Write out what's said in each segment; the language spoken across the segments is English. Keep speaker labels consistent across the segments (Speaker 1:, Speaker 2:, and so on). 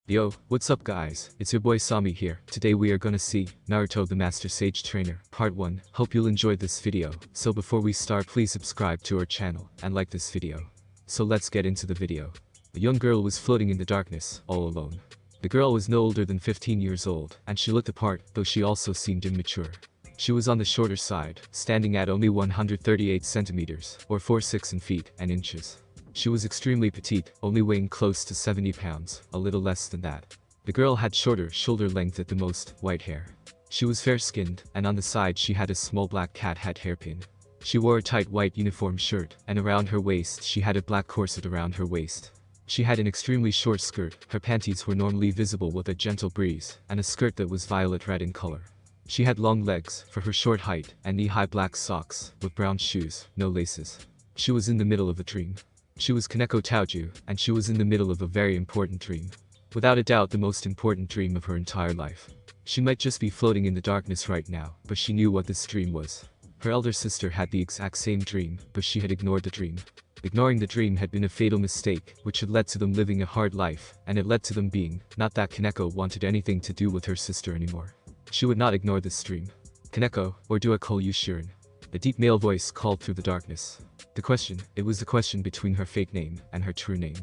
Speaker 1: Yo, what's up guys, it's your boy Sami here. Today we are gonna see Naruto the Master Sage Trainer, Part 1. Hope you'll enjoy this video. So before we start, please subscribe to our channel and like this video. So let's get into the video. A young girl was floating in the darkness, all alone. The girl was no older than 15 years old, and she looked the part, though she also seemed immature. She was on the shorter side, standing at only 138 centimeters, or 4'6" in feet and inches. She was extremely petite, only weighing close to 70 pounds, a little less than that. The girl had shorter shoulder length at the most, white hair. She was fair-skinned, and on the side she had a small black cat hat hairpin. She wore a tight white uniform shirt, and around her waist she had a black corset around her waist. She had an extremely short skirt, her panties were normally visible with a gentle breeze, and a skirt that was violet-red in color. She had long legs, for her short height, and knee-high black socks, with brown shoes, no laces. She was in the middle of a dream. She was Kaneko Taoju, and she was in the middle of a very important dream. Without a doubt the most important dream of her entire life. She might just be floating in the darkness right now, but she knew what this dream was. Her elder sister had the exact same dream, but she had ignored the dream. Ignoring the dream had been a fatal mistake, which had led to them living a hard life, and it led to them being, not that Kaneko wanted anything to do with her sister anymore. She would not ignore this dream. Kaneko, or do I call you Shirin? A deep male voice called through the darkness. It was the question between her fake name and her true name.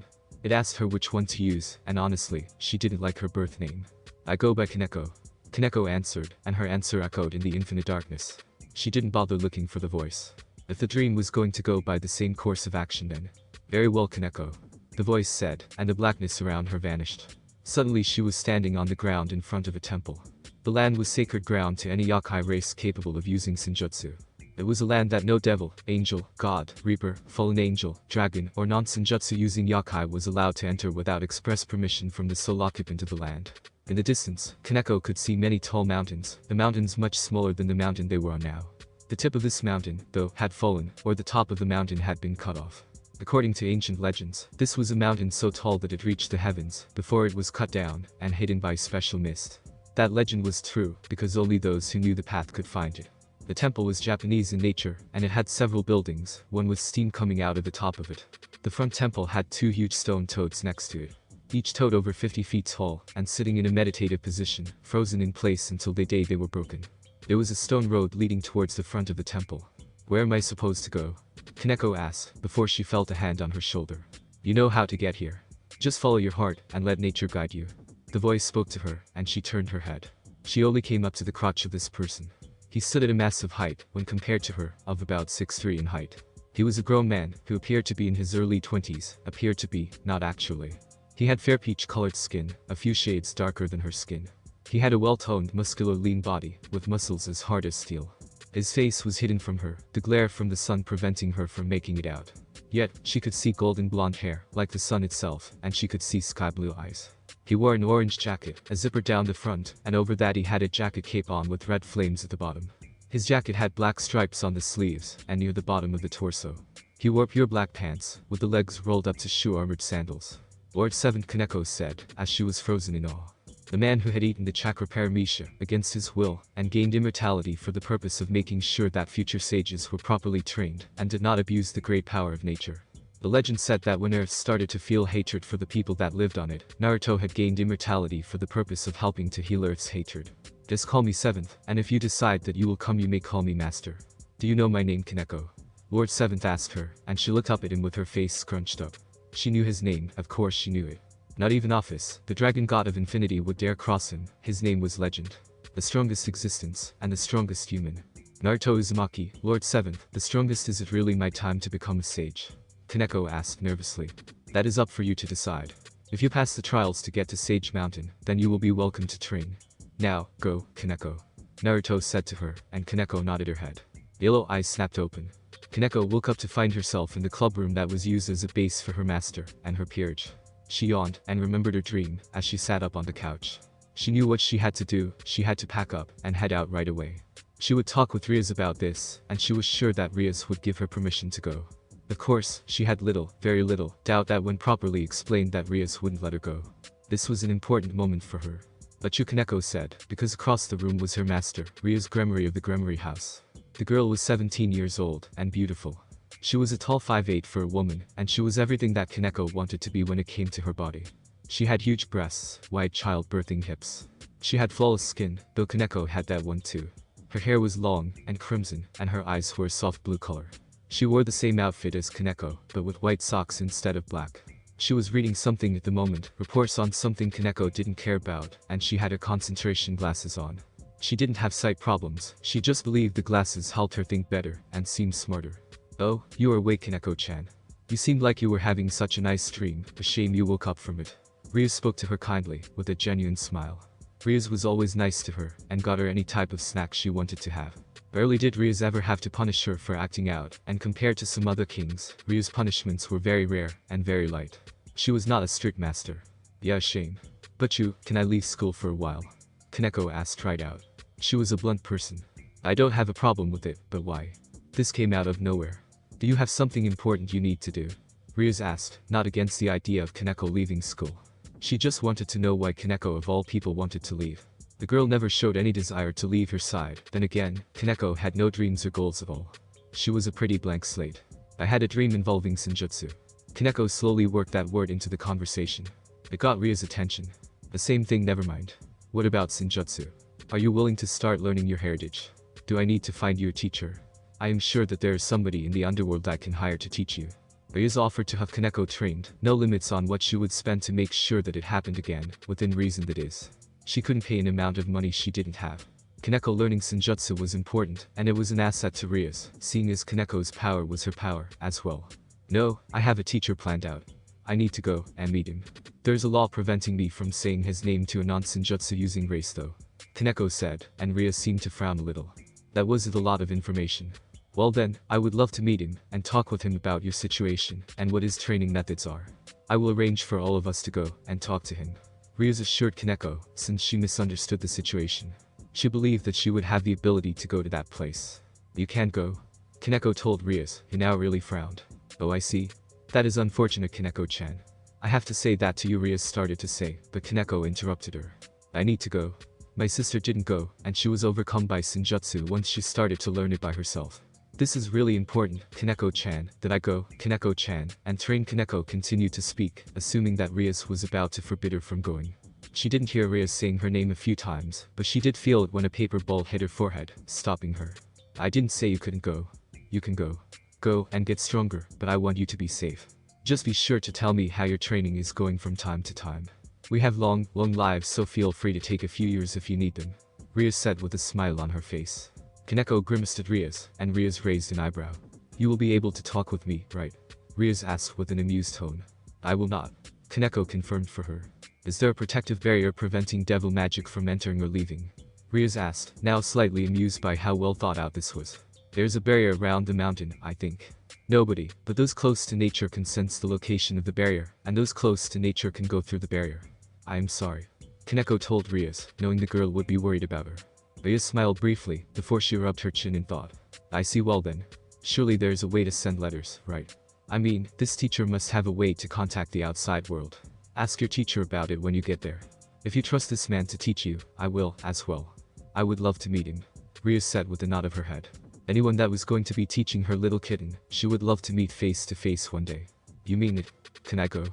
Speaker 1: It asked her which one to use, and honestly, she didn't like her birth name. I go by Kaneko. Kaneko answered, and her answer echoed in the infinite darkness. She didn't bother looking for the voice. If the dream was going to go by the same course of action then. Very well Kaneko. The voice said, and the blackness around her vanished. Suddenly she was standing on the ground in front of a temple. The land was sacred ground to any yakai race capable of using senjutsu. It was a land that no devil, angel, god, reaper, fallen angel, dragon, or non-senjutsu using yakai was allowed to enter without express permission from the sole occupant of the land. In the distance, Kaneko could see many tall mountains, the mountains much smaller than the mountain they were on now. The tip of this mountain, though, had fallen, or the top of the mountain had been cut off. According to ancient legends, this was a mountain so tall that it reached the heavens, before it was cut down, and hidden by special mist. That legend was true, because only those who knew the path could find it. The temple was Japanese in nature, and it had several buildings, one with steam coming out of the top of it. The front temple had two huge stone toads next to it. Each toad over 50 feet tall, and sitting in a meditative position, frozen in place until the day they were broken. There was a stone road leading towards the front of the temple. Where am I supposed to go? Kaneko asked, before she felt a hand on her shoulder. You know how to get here. Just follow your heart, and let nature guide you. The voice spoke to her, and she turned her head. She only came up to the crotch of this person. He stood at a massive height, when compared to her, of about 6'3" in height. He was a grown man, who appeared to be in his early 20s, appeared to be, not actually. He had fair peach-colored skin, a few shades darker than her skin. He had a well-toned, muscular lean body, with muscles as hard as steel. His face was hidden from her, the glare from the sun preventing her from making it out. Yet, she could see golden blonde hair, like the sun itself, and she could see sky-blue eyes. He wore an orange jacket, a zipper down the front, and over that he had a jacket cape on with red flames at the bottom. His jacket had black stripes on the sleeves, and near the bottom of the torso. He wore pure black pants, with the legs rolled up to shoe-armored sandals. Lord 7 Kaneko said, as she was frozen in awe. The man who had eaten the chakra paramecia, against his will, and gained immortality for the purpose of making sure that future sages were properly trained, and did not abuse the great power of nature. The legend said that when Earth started to feel hatred for the people that lived on it, Naruto had gained immortality for the purpose of helping to heal Earth's hatred. Just call me 7th, and if you decide that you will come you may call me Master. Do you know my name Kaneko? Lord 7th asked her, and she looked up at him with her face scrunched up. She knew his name, of course she knew it. Not even Office, the dragon god of infinity would dare cross him, his name was Legend. The strongest existence, and the strongest human. Naruto Uzumaki, Lord 7th, the strongest. Is it really my time to become a sage? Kaneko asked nervously. That is up for you to decide. If you pass the trials to get to Sage Mountain, then you will be welcome to train. Now, go, Kaneko. Naruto said to her, and Kaneko nodded her head. Yellow eyes snapped open. Kaneko woke up to find herself in the club room that was used as a base for her master, and her peerage. She yawned, and remembered her dream, as she sat up on the couch. She knew what she had to do, she had to pack up, and head out right away. She would talk with Rias about this, and she was sure that Rias would give her permission to go. Of course, she had little, very little, doubt that when properly explained that Rias wouldn't let her go. This was an important moment for her. But Kaneko said, because across the room was her master, Rias Gremory of the Gremory House. The girl was 17 years old, and beautiful. She was a tall 5'8" for a woman, and she was everything that Kaneko wanted to be when it came to her body. She had huge breasts, wide childbirthing hips. She had flawless skin, though Kaneko had that one too. Her hair was long and crimson, and her eyes were a soft blue color. She wore the same outfit as Kaneko, but with white socks instead of black. She was reading something at the moment, reports on something Kaneko didn't care about, and she had her concentration glasses on. She didn't have sight problems, she just believed the glasses helped her think better and seem smarter. Oh, you are awake, Kaneko-chan. You seemed like you were having such a nice dream, a shame you woke up from it. Rias spoke to her kindly, with a genuine smile. Rias was always nice to her, and got her any type of snack she wanted to have. Rarely did Rias ever have to punish her for acting out, and compared to some other kings, Rias' punishments were very rare and very light. She was not a strict master. Yeah, shame. But can I leave school for a while? Kaneko asked right out. She was a blunt person. I don't have a problem with it, but why? This came out of nowhere. Do you have something important you need to do? Rias asked, not against the idea of Kaneko leaving school. She just wanted to know why Kaneko of all people wanted to leave. The girl never showed any desire to leave her side. Then again, Kaneko had no dreams or goals at all. She was a pretty blank slate. I had a dream involving senjutsu. Kaneko slowly worked that word into the conversation. It got Ria's attention. The same thing, never mind. What about senjutsu? Are you willing to start learning your heritage? Do I need to find you a teacher? I am sure that there is somebody in the underworld I can hire to teach you. Rias offered to have Kaneko trained, no limits on what she would spend to make sure that it happened again, within reason that is. She couldn't pay an amount of money she didn't have. Kaneko learning senjutsu was important, and it was an asset to Rias, seeing as Kaneko's power was her power, as well. No, I have a teacher planned out. I need to go and meet him. There's a law preventing me from saying his name to a non-senjutsu using race though. Kaneko said, and Rias seemed to frown a little. That was a lot of information. Well then, I would love to meet him, and talk with him about your situation, and what his training methods are. I will arrange for all of us to go, and talk to him. Rias assured Kaneko, since she misunderstood the situation. She believed that she would have the ability to go to that place. You can't go. Kaneko told Rias, who now really frowned. Oh, I see. That is unfortunate, Kaneko-chan. I have to say that to you, Rias started to say, but Kaneko interrupted her. I need to go. My sister didn't go, and she was overcome by senjutsu once she started to learn it by herself. This is really important, Kaneko-chan, that I go, Kaneko-chan, and train. Kaneko continued to speak, assuming that Rias was about to forbid her from going. She didn't hear Rias saying her name a few times, but she did feel it when a paper ball hit her forehead, stopping her. I didn't say you couldn't go. You can go. Go and get stronger, but I want you to be safe. Just be sure to tell me how your training is going from time to time. We have long lives, so feel free to take a few years if you need them. Rias said with a smile on her face. Kaneko grimaced at Rias, and Rias raised an eyebrow. You will be able to talk with me, right? Rias asked with an amused tone. I will not. Kaneko confirmed for her. Is there a protective barrier preventing devil magic from entering or leaving? Rias asked, now slightly amused by how well thought out this was. There's a barrier around the mountain, I think. Nobody, but those close to nature can sense the location of the barrier, and those close to nature can go through the barrier. I am sorry. Kaneko told Rias, knowing the girl would be worried about her. Rias smiled briefly, before she rubbed her chin in thought. I see, well then. Surely there's a way to send letters, right? I mean, this teacher must have a way to contact the outside world. Ask your teacher about it when you get there. If you trust this man to teach you, I will, as well. I would love to meet him. Rias said with a nod of her head. Anyone that was going to be teaching her little kitten, she would love to meet face to face one day. You mean it? Can I go?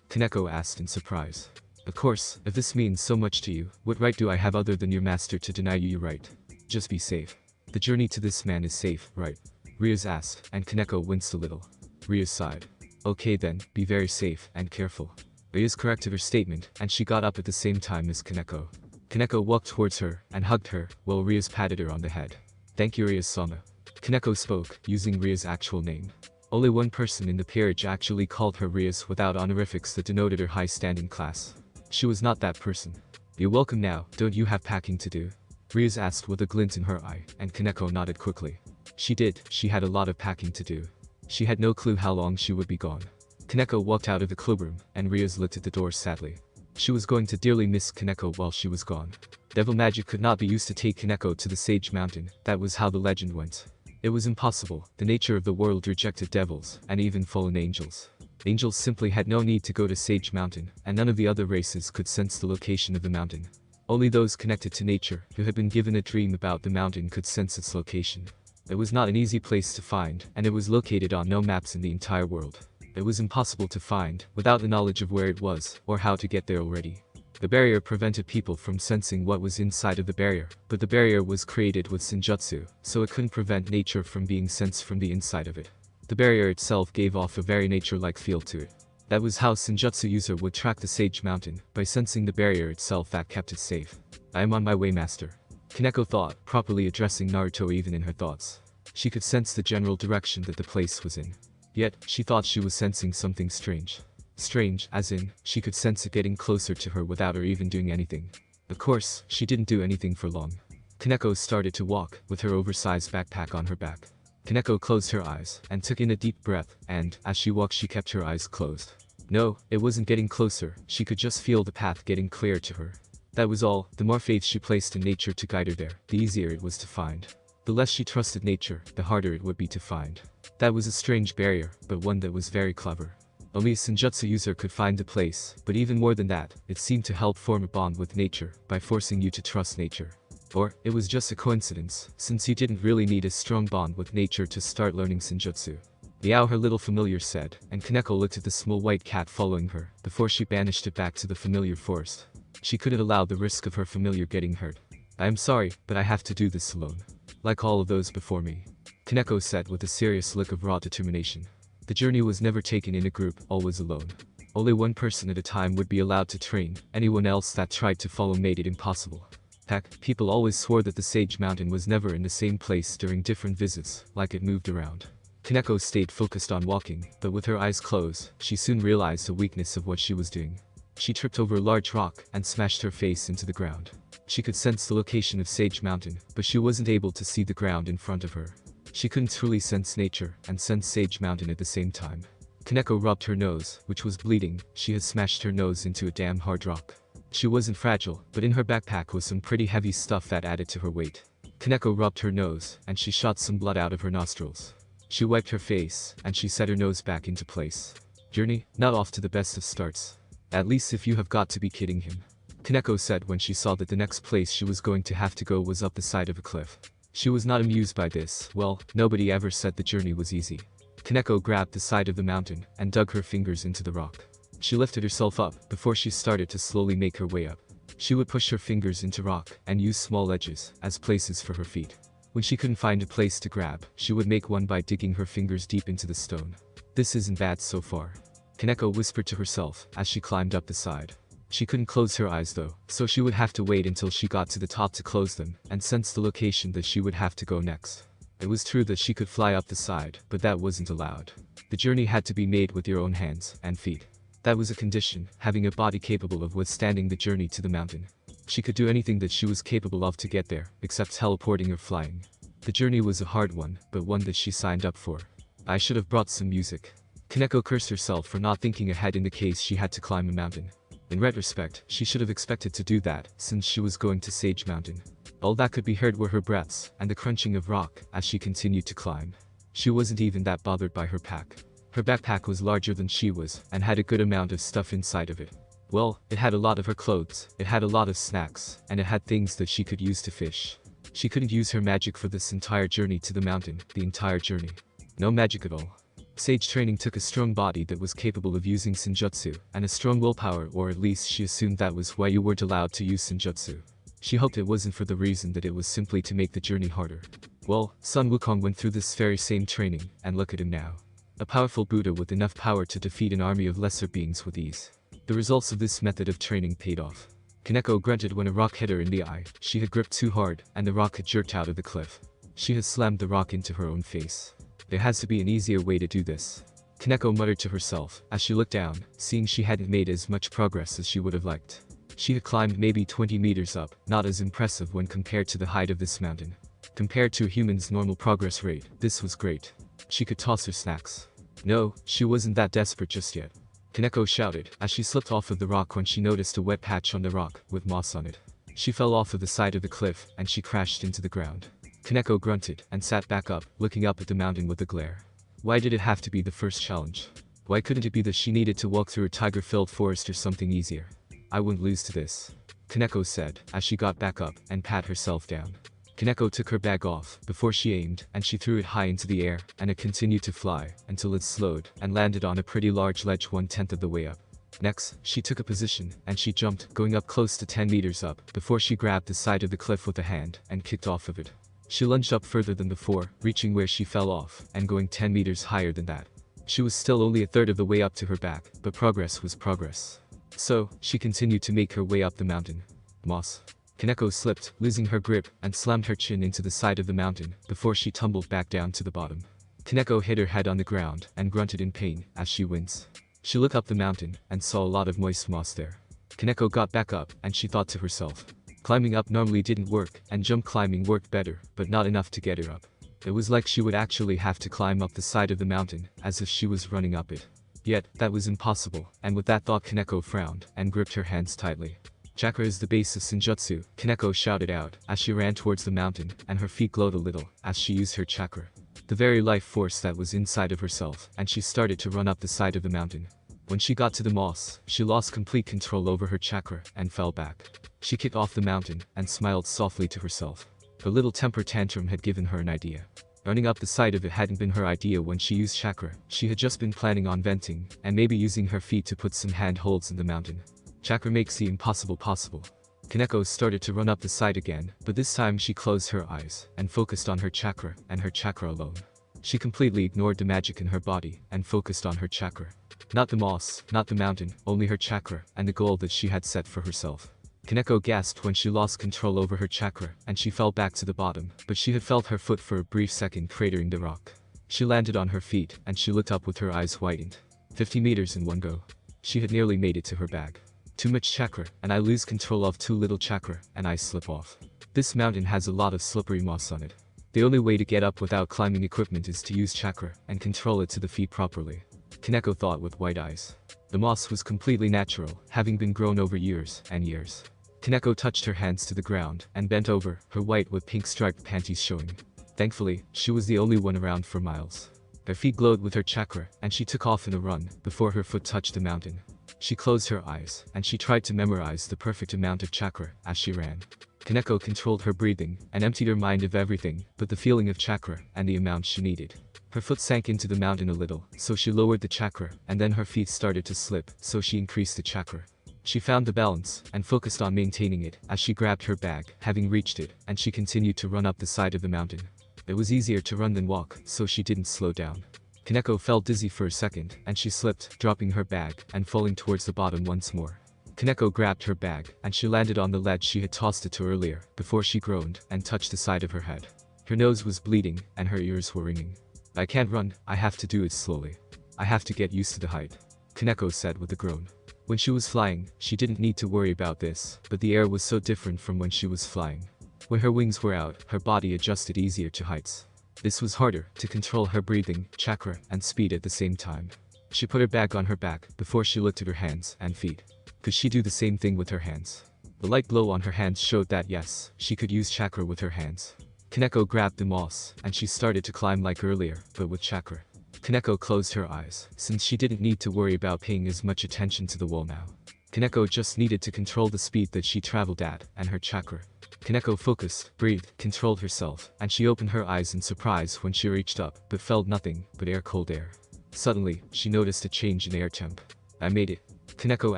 Speaker 1: Kaneko asked in surprise. Of course, if this means so much to you, what right do I have other than your master to deny you your right? Just be safe. The journey to this man is safe, right? Rias asked, and Kaneko winced a little. Rias sighed. Okay then, be very safe and careful. Rias corrected her statement, and she got up at the same time as Kaneko. Kaneko walked towards her, and hugged her, while Rias patted her on the head. Thank you, Rias-sama. Kaneko spoke, using Rias' actual name. Only one person in the peerage actually called her Rias without honorifics that denoted her high standing class. She was not that person. You're welcome now, don't you have packing to do? Rias asked with a glint in her eye, and Kaneko nodded quickly. She did, she had a lot of packing to do. She had no clue how long she would be gone. Kaneko walked out of the clubroom, and Rias looked at the door sadly. She was going to dearly miss Kaneko while she was gone. Devil magic could not be used to take Kaneko to the Sage Mountain, that was how the legend went. It was impossible, the nature of the world rejected devils, and even fallen angels. Angels simply had no need to go to Sage Mountain, and none of the other races could sense the location of the mountain. Only those connected to nature, who had been given a dream about the mountain, could sense its location. It was not an easy place to find, and it was located on no maps in the entire world. It was impossible to find, without the knowledge of where it was, or how to get there already. The barrier prevented people from sensing what was inside of the barrier, but the barrier was created with senjutsu, so it couldn't prevent nature from being sensed from the inside of it. The barrier itself gave off a very nature-like feel to it. That was how senjutsu user would track the Sage Mountain, by sensing the barrier itself that kept it safe. I am on my way, master. Kaneko thought, properly addressing Naruto even in her thoughts. She could sense the general direction that the place was in. Yet, she thought she was sensing something strange. Strange, as in, she could sense it getting closer to her without her even doing anything. Of course, she didn't do anything for long. Kaneko started to walk, with her oversized backpack on her back. Kaneko closed her eyes, and took in a deep breath, and, as she walked she kept her eyes closed. No, it wasn't getting closer, she could just feel the path getting clear to her. That was all. The more faith she placed in nature to guide her there, the easier it was to find. The less she trusted nature, the harder it would be to find. That was a strange barrier, but one that was very clever. Only a senjutsu user could find the place, but even more than that, it seemed to help form a bond with nature, by forcing you to trust nature. Or, it was just a coincidence, since you didn't really need a strong bond with nature to start learning senjutsu. Meow, her little familiar said, and Kaneko looked at the small white cat following her, before she banished it back to the familiar forest. She couldn't allow the risk of her familiar getting hurt. I am sorry, but I have to do this alone. Like all of those before me. Kaneko said with a serious look of raw determination. The journey was never taken in a group, always alone. Only one person at a time would be allowed to train, anyone else that tried to follow made it impossible. Heck, people always swore that the Sage Mountain was never in the same place during different visits, like it moved around. Kaneko stayed focused on walking, but with her eyes closed, she soon realized the weakness of what she was doing. She tripped over a large rock, and smashed her face into the ground. She could sense the location of Sage Mountain, but she wasn't able to see the ground in front of her. She couldn't truly sense nature, and sense Sage Mountain at the same time. Kaneko rubbed her nose, which was bleeding. She had smashed her nose into a damn hard rock. She wasn't fragile, but in her backpack was some pretty heavy stuff that added to her weight. Kaneko rubbed her nose, and she shot some blood out of her nostrils. She wiped her face, and she set her nose back into place. Journey, not off to the best of starts. At least if you have got to be kidding him. Kaneko said when she saw that the next place she was going to have to go was up the side of a cliff. She was not amused by this. Well, nobody ever said the journey was easy. Kaneko grabbed the side of the mountain, and dug her fingers into the rock. She lifted herself up, before she started to slowly make her way up. She would push her fingers into rock, and use small ledges, as places for her feet. When she couldn't find a place to grab, she would make one by digging her fingers deep into the stone. This isn't bad so far. Kaneko whispered to herself, as she climbed up the side. She couldn't close her eyes though, so she would have to wait until she got to the top to close them, and sense the location that she would have to go next. It was true that she could fly up the side, but that wasn't allowed. The journey had to be made with your own hands and feet. That was a condition, having a body capable of withstanding the journey to the mountain. She could do anything that she was capable of to get there, except teleporting or flying. The journey was a hard one, but one that she signed up for. I should have brought some music. Kaneko cursed herself for not thinking ahead in the case she had to climb a mountain. In retrospect, she should have expected to do that, since she was going to Sage Mountain. All that could be heard were her breaths, and the crunching of rock, as she continued to climb. She wasn't even that bothered by her pack. Her backpack was larger than she was, and had a good amount of stuff inside of it. Well, it had a lot of her clothes, it had a lot of snacks, and it had things that she could use to fish. She couldn't use her magic for this entire journey to the mountain, the entire journey. No magic at all. Sage training took a strong body that was capable of using senjutsu, and a strong willpower, or at least she assumed that was why you weren't allowed to use senjutsu. She hoped it wasn't for the reason that it was simply to make the journey harder. Well, Sun Wukong went through this very same training, and look at him now. A powerful Buddha with enough power to defeat an army of lesser beings with ease. The results of this method of training paid off. Kaneko grunted when a rock hit her in the eye. She had gripped too hard, and the rock had jerked out of the cliff. She had slammed the rock into her own face. There has to be an easier way to do this. Kaneko muttered to herself, as she looked down, seeing she hadn't made as much progress as she would have liked. She had climbed maybe 20 meters up, not as impressive when compared to the height of this mountain. Compared to a human's normal progress rate, this was great. She could toss her snacks. No, she wasn't that desperate just yet. Kaneko shouted, as she slipped off of the rock when she noticed a wet patch on the rock, with moss on it. She fell off of the side of the cliff, and she crashed into the ground. Kaneko grunted, and sat back up, looking up at the mountain with a glare. Why did it have to be the first challenge? Why couldn't it be that she needed to walk through a tiger-filled forest or something easier? I wouldn't lose to this. Kaneko said, as she got back up, and pat herself down. Kaneko took her bag off before she aimed, and she threw it high into the air, and it continued to fly until it slowed and landed on a pretty large ledge 1/10 of the way up. Next, she took a position, and she jumped, going up close to 10 meters up, before she grabbed the side of the cliff with a hand and kicked off of it. She lunged up further than before, reaching where she fell off, and going 10 meters higher than that. She was still only a third of the way up to her back, but progress was progress. So, she continued to make her way up the mountain. Moss. Kaneko slipped, losing her grip, and slammed her chin into the side of the mountain, before she tumbled back down to the bottom. Kaneko hit her head on the ground, and grunted in pain, as she winced. She looked up the mountain, and saw a lot of moist moss there. Kaneko got back up, and she thought to herself. Climbing up normally didn't work, and jump climbing worked better, but not enough to get her up. It was like she would actually have to climb up the side of the mountain, as if she was running up it. Yet, that was impossible, and with that thought Kaneko frowned, and gripped her hands tightly. Chakra is the base of Senjutsu, Kaneko shouted out, as she ran towards the mountain, and her feet glowed a little, as she used her chakra. The very life force that was inside of herself, and she started to run up the side of the mountain. When she got to the moss, she lost complete control over her chakra, and fell back. She kicked off the mountain, and smiled softly to herself. Her little temper tantrum had given her an idea. Running up the side of it hadn't been her idea when she used chakra, she had just been planning on venting, and maybe using her feet to put some handholds in the mountain. Chakra makes the impossible possible. Kaneko started to run up the side again, but this time she closed her eyes, and focused on her chakra, and her chakra alone. She completely ignored the magic in her body, and focused on her chakra. Not the moss, not the mountain, only her chakra, and the goal that she had set for herself. Kaneko gasped when she lost control over her chakra, and she fell back to the bottom, but she had felt her foot for a brief second cratering the rock. She landed on her feet, and she looked up with her eyes widened. 50 meters in one go. She had nearly made it to her bag. Too much chakra, and I lose control of too little chakra, and I slip off. This mountain has a lot of slippery moss on it. The only way to get up without climbing equipment is to use chakra, and control it to the feet properly. Kaneko thought with wide eyes. The moss was completely natural, having been grown over years and years. Kaneko touched her hands to the ground, and bent over, her white with pink striped panties showing. Thankfully, she was the only one around for miles. Her feet glowed with her chakra, and she took off in a run, before her foot touched the mountain. She closed her eyes, and she tried to memorize the perfect amount of chakra, as she ran. Kaneko controlled her breathing, and emptied her mind of everything, but the feeling of chakra, and the amount she needed. Her foot sank into the mountain a little, so she lowered the chakra, and then her feet started to slip, so she increased the chakra. She found the balance, and focused on maintaining it, as she grabbed her bag, having reached it, and she continued to run up the side of the mountain. It was easier to run than walk, so she didn't slow down. Kaneko felt dizzy for a second, and she slipped, dropping her bag, and falling towards the bottom once more. Kaneko grabbed her bag, and she landed on the ledge she had tossed it to earlier, before she groaned, and touched the side of her head. Her nose was bleeding, and her ears were ringing. I can't run, I have to do it slowly. I have to get used to the height. Kaneko said with a groan. When she was flying, she didn't need to worry about this, but the air was so different from when she was flying. When her wings were out, her body adjusted easier to heights. This was harder, to control her breathing, chakra, and speed at the same time. She put her bag on her back, before she looked at her hands and feet. Could she do the same thing with her hands? The light glow on her hands showed that yes, she could use chakra with her hands. Kaneko grabbed the moss, and she started to climb like earlier, but with chakra. Kaneko closed her eyes, since she didn't need to worry about paying as much attention to the wall now. Kaneko just needed to control the speed that she traveled at, and her chakra. Kaneko focused, breathed, controlled herself, and she opened her eyes in surprise when she reached up, but felt nothing but cold air. Suddenly, she noticed a change in air temp. I made it. Kaneko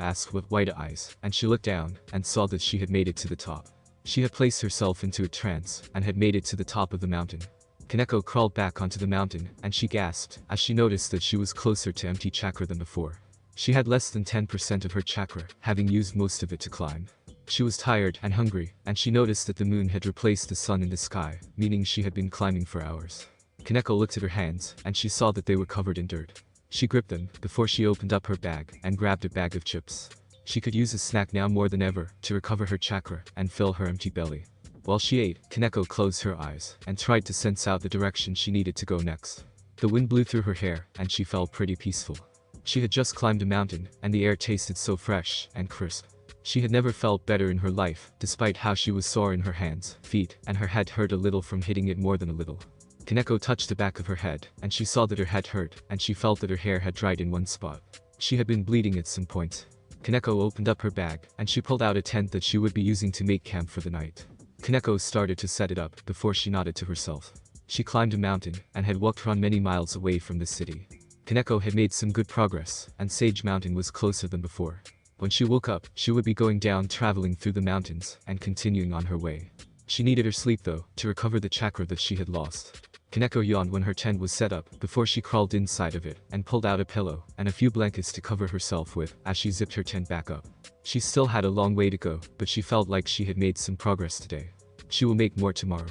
Speaker 1: asked with wide eyes, and she looked down, and saw that she had made it to the top. She had placed herself into a trance, and had made it to the top of the mountain. Kaneko crawled back onto the mountain, and she gasped, as she noticed that she was closer to empty chakra than before. She had less than 10% of her chakra, having used most of it to climb. She was tired and hungry, and she noticed that the moon had replaced the sun in the sky, meaning she had been climbing for hours. Kaneko looked at her hands, and she saw that they were covered in dirt. She gripped them, before she opened up her bag, and grabbed a bag of chips. She could use a snack now more than ever, to recover her chakra, and fill her empty belly. While she ate, Kaneko closed her eyes, and tried to sense out the direction she needed to go next. The wind blew through her hair, and she felt pretty peaceful. She had just climbed a mountain, and the air tasted so fresh and crisp. She had never felt better in her life, despite how she was sore in her hands, feet, and her head hurt a little from hitting it more than a little. Kaneko touched the back of her head, and she saw that her head hurt, and she felt that her hair had dried in one spot. She had been bleeding at some point. Kaneko opened up her bag, and she pulled out a tent that she would be using to make camp for the night. Kaneko started to set it up before she nodded to herself. She climbed a mountain and had walked around many miles away from the city. Kaneko had made some good progress, and Sage Mountain was closer than before. When she woke up, she would be going down, traveling through the mountains and continuing on her way. She needed her sleep though, to recover the chakra that she had lost. Kaneko yawned when her tent was set up before she crawled inside of it and pulled out a pillow and a few blankets to cover herself with as she zipped her tent back up. She still had a long way to go, but she felt like she had made some progress today. She will make more tomorrow.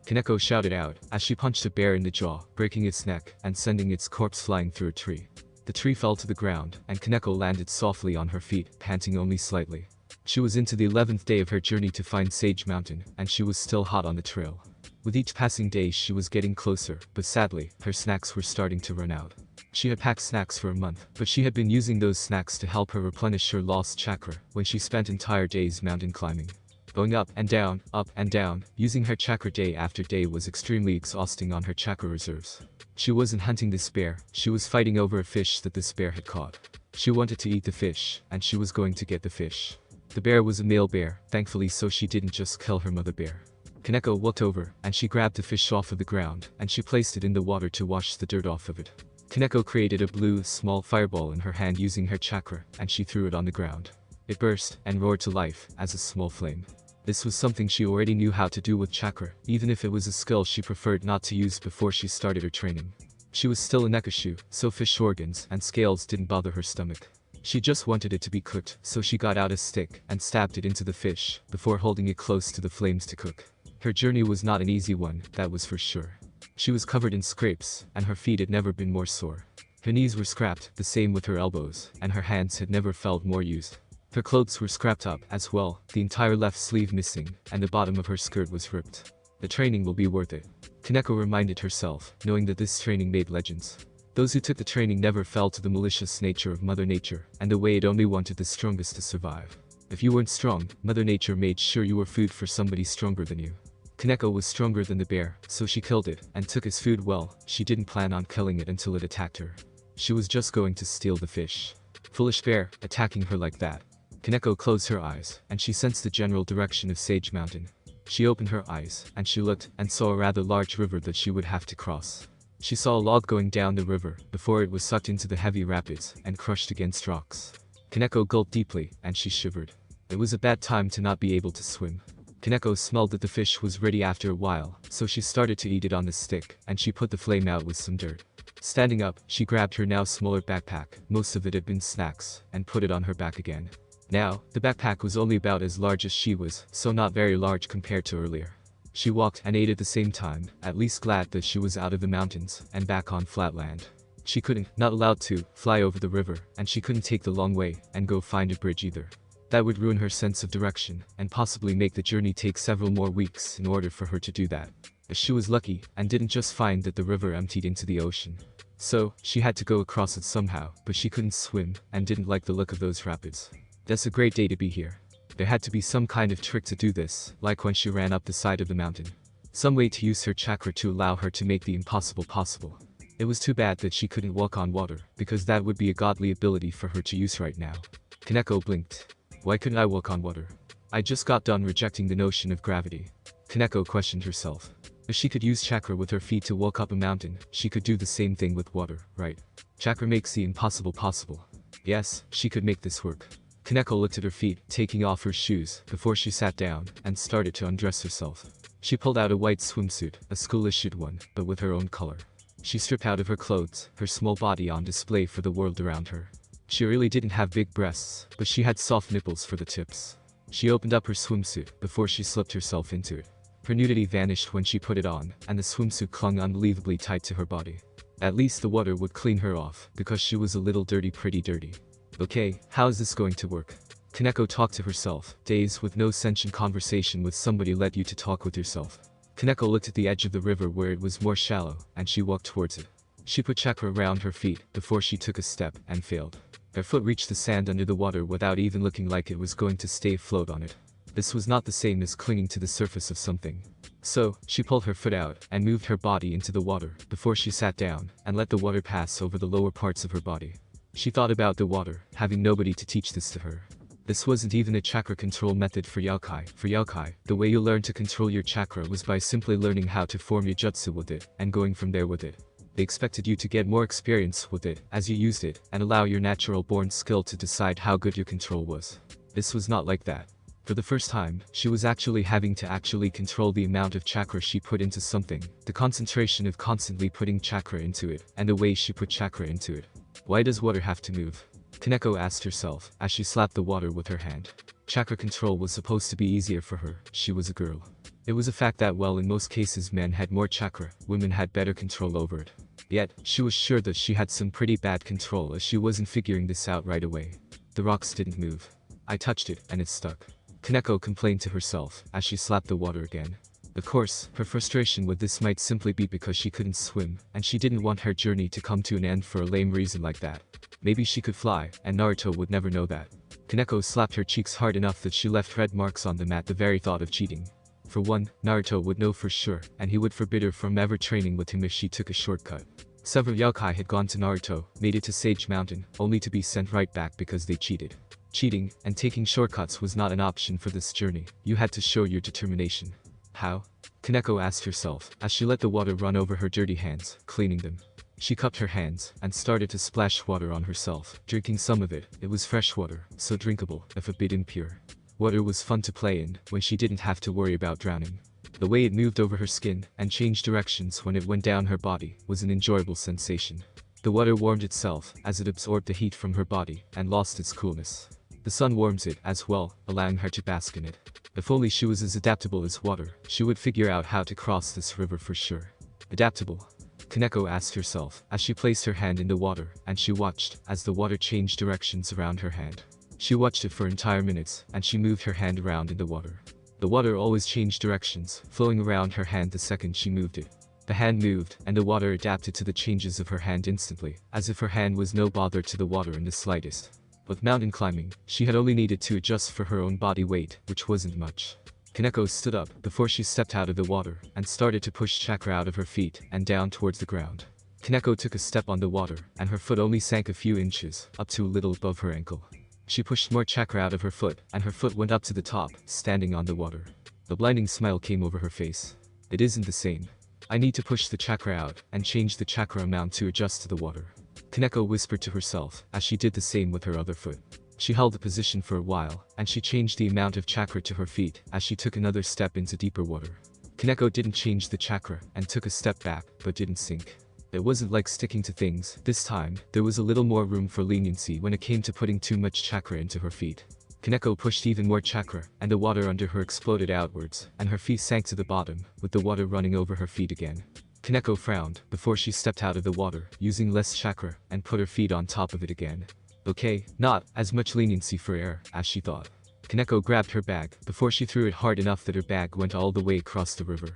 Speaker 1: Kaneko shouted out as she punched a bear in the jaw, breaking its neck and sending its corpse flying through a tree. The tree fell to the ground, and Kaneko landed softly on her feet, panting only slightly. She was into the 11th day of her journey to find Sage Mountain, and she was still hot on the trail. With each passing day she was getting closer, but sadly, her snacks were starting to run out. She had packed snacks for a month, but she had been using those snacks to help her replenish her lost chakra when she spent entire days mountain climbing. Going up and down, using her chakra day after day was extremely exhausting on her chakra reserves. She wasn't hunting this bear, she was fighting over a fish that this bear had caught. She wanted to eat the fish, and she was going to get the fish. The bear was a male bear, thankfully, so she didn't just kill her mother bear. Kaneko walked over, and she grabbed the fish off of the ground, and she placed it in the water to wash the dirt off of it. Kaneko created a blue, small fireball in her hand using her chakra, and she threw it on the ground. It burst and roared to life as a small flame. This was something she already knew how to do with chakra, even if it was a skill she preferred not to use before she started her training. She was still a nekashu, so fish organs and scales didn't bother her stomach. She just wanted it to be cooked, so she got out a stick and stabbed it into the fish, before holding it close to the flames to cook. Her journey was not an easy one, that was for sure. She was covered in scrapes, and her feet had never been more sore. Her knees were scrapped, the same with her elbows, and her hands had never felt more used. Her clothes were scrapped up as well, the entire left sleeve missing, and the bottom of her skirt was ripped. The training will be worth it. Kaneko reminded herself, knowing that this training made legends. Those who took the training never fell to the malicious nature of Mother Nature, and the way it only wanted the strongest to survive. If you weren't strong, Mother Nature made sure you were food for somebody stronger than you. Kaneko was stronger than the bear, so she killed it, and took his food well. She didn't plan on killing it until it attacked her. She was just going to steal the fish. Foolish bear, attacking her like that. Kaneko closed her eyes, and she sensed the general direction of Sage Mountain. She opened her eyes, and she looked, and saw a rather large river that she would have to cross. She saw a log going down the river, before it was sucked into the heavy rapids, and crushed against rocks. Kaneko gulped deeply, and she shivered. It was a bad time to not be able to swim. Kaneko smelled that the fish was ready after a while, so she started to eat it on the stick, and she put the flame out with some dirt. Standing up, she grabbed her now smaller backpack, most of it had been snacks, and put it on her back again. Now, the backpack was only about as large as she was, so not very large compared to earlier. She walked and ate at the same time, at least glad that she was out of the mountains, and back on flat land. She couldn't, not allowed to, fly over the river, and she couldn't take the long way, and go find a bridge either. That would ruin her sense of direction, and possibly make the journey take several more weeks in order for her to do that. If she was lucky, and didn't just find that the river emptied into the ocean. So, she had to go across it somehow, but she couldn't swim, and didn't like the look of those rapids. That's a great day to be here. There had to be some kind of trick to do this, like when she ran up the side of the mountain. Some way to use her chakra to allow her to make the impossible possible. It was too bad that she couldn't walk on water, because that would be a godly ability for her to use right now. Kaneko blinked. Why couldn't I walk on water? I just got done rejecting the notion of gravity. Kaneko questioned herself. If she could use chakra with her feet to walk up a mountain, she could do the same thing with water, right? Chakra makes the impossible possible. Yes, she could make this work. Kaneko looked at her feet, taking off her shoes, before she sat down, and started to undress herself. She pulled out a white swimsuit, a school-issued one, but with her own color. She stripped out of her clothes, her small body on display for the world around her. She really didn't have big breasts, but she had soft nipples for the tips. She opened up her swimsuit, before she slipped herself into it. Her nudity vanished when she put it on, and the swimsuit clung unbelievably tight to her body. At least the water would clean her off, because she was a little dirty, pretty dirty. Okay, how is this going to work? Kaneko talked to herself. Days with no sentient conversation with somebody led you to talk with yourself. Kaneko looked at the edge of the river where it was more shallow, and she walked towards it. She put chakra around her feet, before she took a step, and failed. Her foot reached the sand under the water without even looking like it was going to stay afloat on it. This was not the same as clinging to the surface of something. So, she pulled her foot out, and moved her body into the water, before she sat down, and let the water pass over the lower parts of her body. She thought about the water, having nobody to teach this to her. This wasn't even a chakra control method for yokai. For yokai, the way you learn to control your chakra was by simply learning how to form your jutsu with it, and going from there with it. They expected you to get more experience with it as you used it, and allow your natural-born skill to decide how good your control was. This was not like that. For the first time, she was actually having to control the amount of chakra she put into something, the concentration of constantly putting chakra into it, and the way she put chakra into it. Why does water have to move? Kaneko asked herself, as she slapped the water with her hand. Chakra control was supposed to be easier for her, she was a girl. It was a fact that while in most cases men had more chakra, women had better control over it. Yet, she was sure that she had some pretty bad control as she wasn't figuring this out right away. The rocks didn't move. I touched it, and it stuck. Kaneko complained to herself, as she slapped the water again. Of course, her frustration with this might simply be because she couldn't swim, and she didn't want her journey to come to an end for a lame reason like that. Maybe she could fly, and Naruto would never know that. Kaneko slapped her cheeks hard enough that she left red marks on them at the very thought of cheating. For one, Naruto would know for sure, and he would forbid her from ever training with him if she took a shortcut. Several yokai had gone to Naruto, made it to Sage Mountain, only to be sent right back because they cheated. Cheating and taking shortcuts was not an option for this journey. You had to show your determination. How? Kaneko asked herself, as she let the water run over her dirty hands, cleaning them. She cupped her hands, and started to splash water on herself, drinking some of it. It was fresh water, so drinkable, if a bit impure. Water was fun to play in, when she didn't have to worry about drowning. The way it moved over her skin, and changed directions when it went down her body, was an enjoyable sensation. The water warmed itself, as it absorbed the heat from her body, and lost its coolness. The sun warms it, as well, allowing her to bask in it. If only she was as adaptable as water, she would figure out how to cross this river for sure. Adaptable? Kaneko asked herself, as she placed her hand in the water, and she watched, as the water changed directions around her hand. She watched it for entire minutes, and she moved her hand around in the water. The water always changed directions, flowing around her hand the second she moved it. The hand moved, and the water adapted to the changes of her hand instantly, as if her hand was no bother to the water in the slightest. With mountain climbing, she had only needed to adjust for her own body weight, which wasn't much. Kaneko stood up before she stepped out of the water, and started to push chakra out of her feet and down towards the ground. Kaneko took a step on the water, and her foot only sank a few inches, up to a little above her ankle. She pushed more chakra out of her foot, and her foot went up to the top, standing on the water. The blinding smile came over her face. It isn't the same. I need to push the chakra out, and change the chakra amount to adjust to the water. Kaneko whispered to herself, as she did the same with her other foot. She held the position for a while, and she changed the amount of chakra to her feet, as she took another step into deeper water. Kaneko didn't change the chakra, and took a step back, but didn't sink. It wasn't like sticking to things. This time, there was a little more room for leniency when it came to putting too much chakra into her feet. Kaneko pushed even more chakra, and the water under her exploded outwards, and her feet sank to the bottom, with the water running over her feet again. Kaneko frowned, before she stepped out of the water, using less chakra, and put her feet on top of it again. Okay, not as much leniency for air, as she thought. Kaneko grabbed her bag, before she threw it hard enough that her bag went all the way across the river.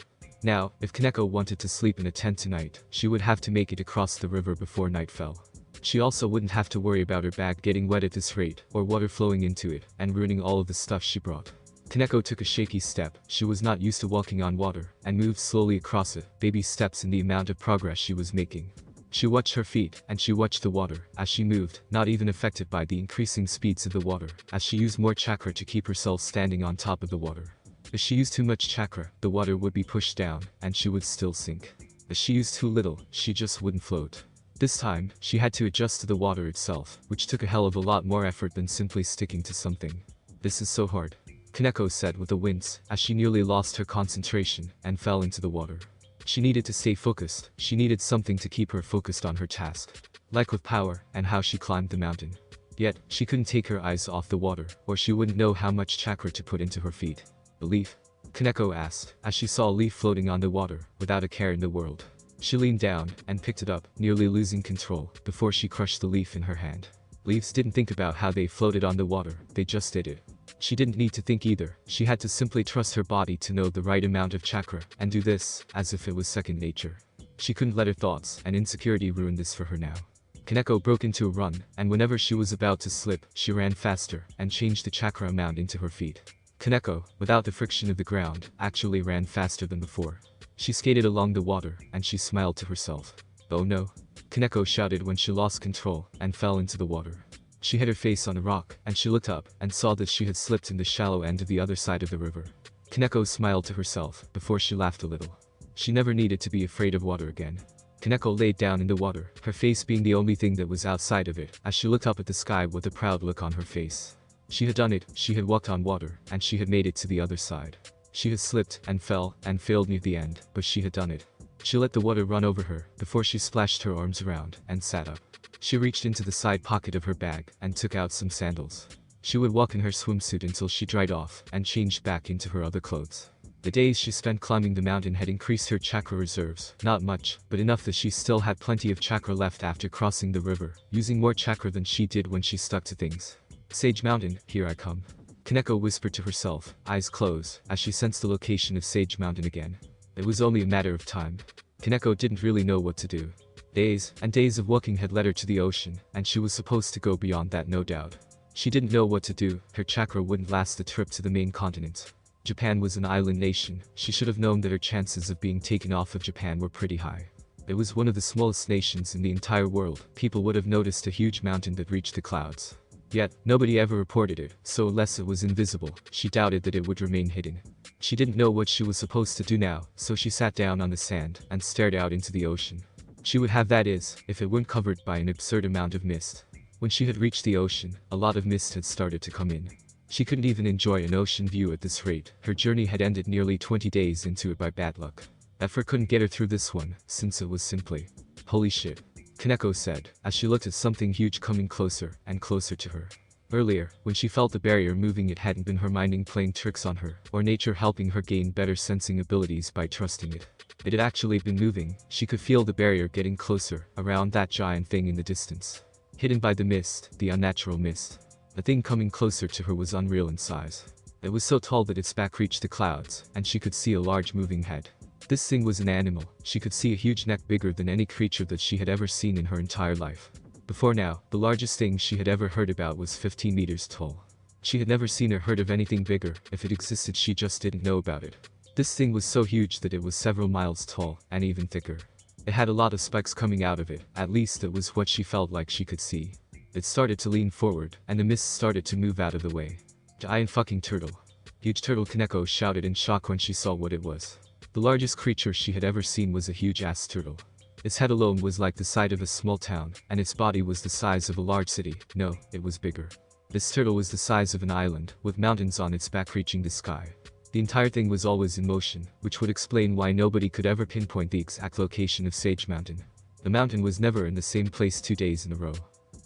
Speaker 1: Now, if Kaneko wanted to sleep in a tent tonight, she would have to make it across the river before night fell. She also wouldn't have to worry about her bag getting wet at this rate, or water flowing into it, and ruining all of the stuff she brought. Kaneko took a shaky step. She was not used to walking on water, and moved slowly across it, baby steps in the amount of progress she was making. She watched her feet, and she watched the water, as she moved, not even affected by the increasing speeds of the water, as she used more chakra to keep herself standing on top of the water. If she used too much chakra, the water would be pushed down, and she would still sink. If she used too little, she just wouldn't float. This time, she had to adjust to the water itself, which took a hell of a lot more effort than simply sticking to something. This is so hard, Kaneko said with a wince, as she nearly lost her concentration, and fell into the water. She needed to stay focused. She needed something to keep her focused on her task. Like with power, and how she climbed the mountain. Yet, she couldn't take her eyes off the water, or she wouldn't know how much chakra to put into her feet. A leaf? Kaneko asked, as she saw a leaf floating on the water, without a care in the world. She leaned down, and picked it up, nearly losing control, before she crushed the leaf in her hand. Leaves didn't think about how they floated on the water, they just did it. She didn't need to think either. She had to simply trust her body to know the right amount of chakra, and do this, as if it was second nature. She couldn't let her thoughts and insecurity ruin this for her now. Kaneko broke into a run, and whenever she was about to slip, she ran faster, and changed the chakra amount into her feet. Kaneko, without the friction of the ground, actually ran faster than before. She skated along the water, and she smiled to herself. Oh no! Kaneko shouted when she lost control, and fell into the water. She hit her face on a rock, and she looked up, and saw that she had slipped in the shallow end of the other side of the river. Kaneko smiled to herself, before she laughed a little. She never needed to be afraid of water again. Kaneko laid down in the water, her face being the only thing that was outside of it, as she looked up at the sky with a proud look on her face. She had done it, she had walked on water, and she had made it to the other side. She had slipped, and fell, and failed near the end, but she had done it. She let the water run over her, before she splashed her arms around, and sat up. She reached into the side pocket of her bag, and took out some sandals. She would walk in her swimsuit until she dried off, and changed back into her other clothes. The days she spent climbing the mountain had increased her chakra reserves, not much, but enough that she still had plenty of chakra left after crossing the river, using more chakra than she did when she stuck to things. Sage Mountain, here I come. Kaneko whispered to herself, eyes closed, as she sensed the location of Sage Mountain again. It was only a matter of time. Kaneko didn't really know what to do. Days and days of walking had led her to the ocean, and she was supposed to go beyond that, no doubt. She didn't know what to do, her chakra wouldn't last the trip to the main continent. Japan was an island nation, she should have known that her chances of being taken off of Japan were pretty high. It was one of the smallest nations in the entire world, people would have noticed a huge mountain that reached the clouds. Yet, nobody ever reported it, so unless it was invisible, she doubted that it would remain hidden. She didn't know what she was supposed to do now, so she sat down on the sand, and stared out into the ocean. She would have that is, if it weren't covered by an absurd amount of mist. When she had reached the ocean, a lot of mist had started to come in. She couldn't even enjoy an ocean view at this rate, her journey had ended nearly 20 days into it by bad luck. Effort couldn't get her through this one, since it was simply, holy shit, Kaneko said, as she looked at something huge coming closer and closer to her. Earlier, when she felt the barrier moving, it hadn't been her mind playing tricks on her, or nature helping her gain better sensing abilities by trusting it. It had actually been moving, she could feel the barrier getting closer, around that giant thing in the distance. Hidden by the mist, the unnatural mist. The thing coming closer to her was unreal in size. It was so tall that its back reached the clouds, and she could see a large moving head. This thing was an animal, she could see a huge neck bigger than any creature that she had ever seen in her entire life. Before now, the largest thing she had ever heard about was 15 meters tall. She had never seen or heard of anything bigger, if it existed she just didn't know about it. This thing was so huge that it was several miles tall, and even thicker. It had a lot of spikes coming out of it, at least that was what she felt like she could see. It started to lean forward, and the mist started to move out of the way. Giant fucking turtle. Huge turtle, Kaneko shouted in shock when she saw what it was. The largest creature she had ever seen was a huge-ass turtle. Its head alone was like the side of a small town, and its body was the size of a large city. No, it was bigger. This turtle was the size of an island, with mountains on its back reaching the sky. The entire thing was always in motion, which would explain why nobody could ever pinpoint the exact location of Sage Mountain. The mountain was never in the same place 2 days in a row.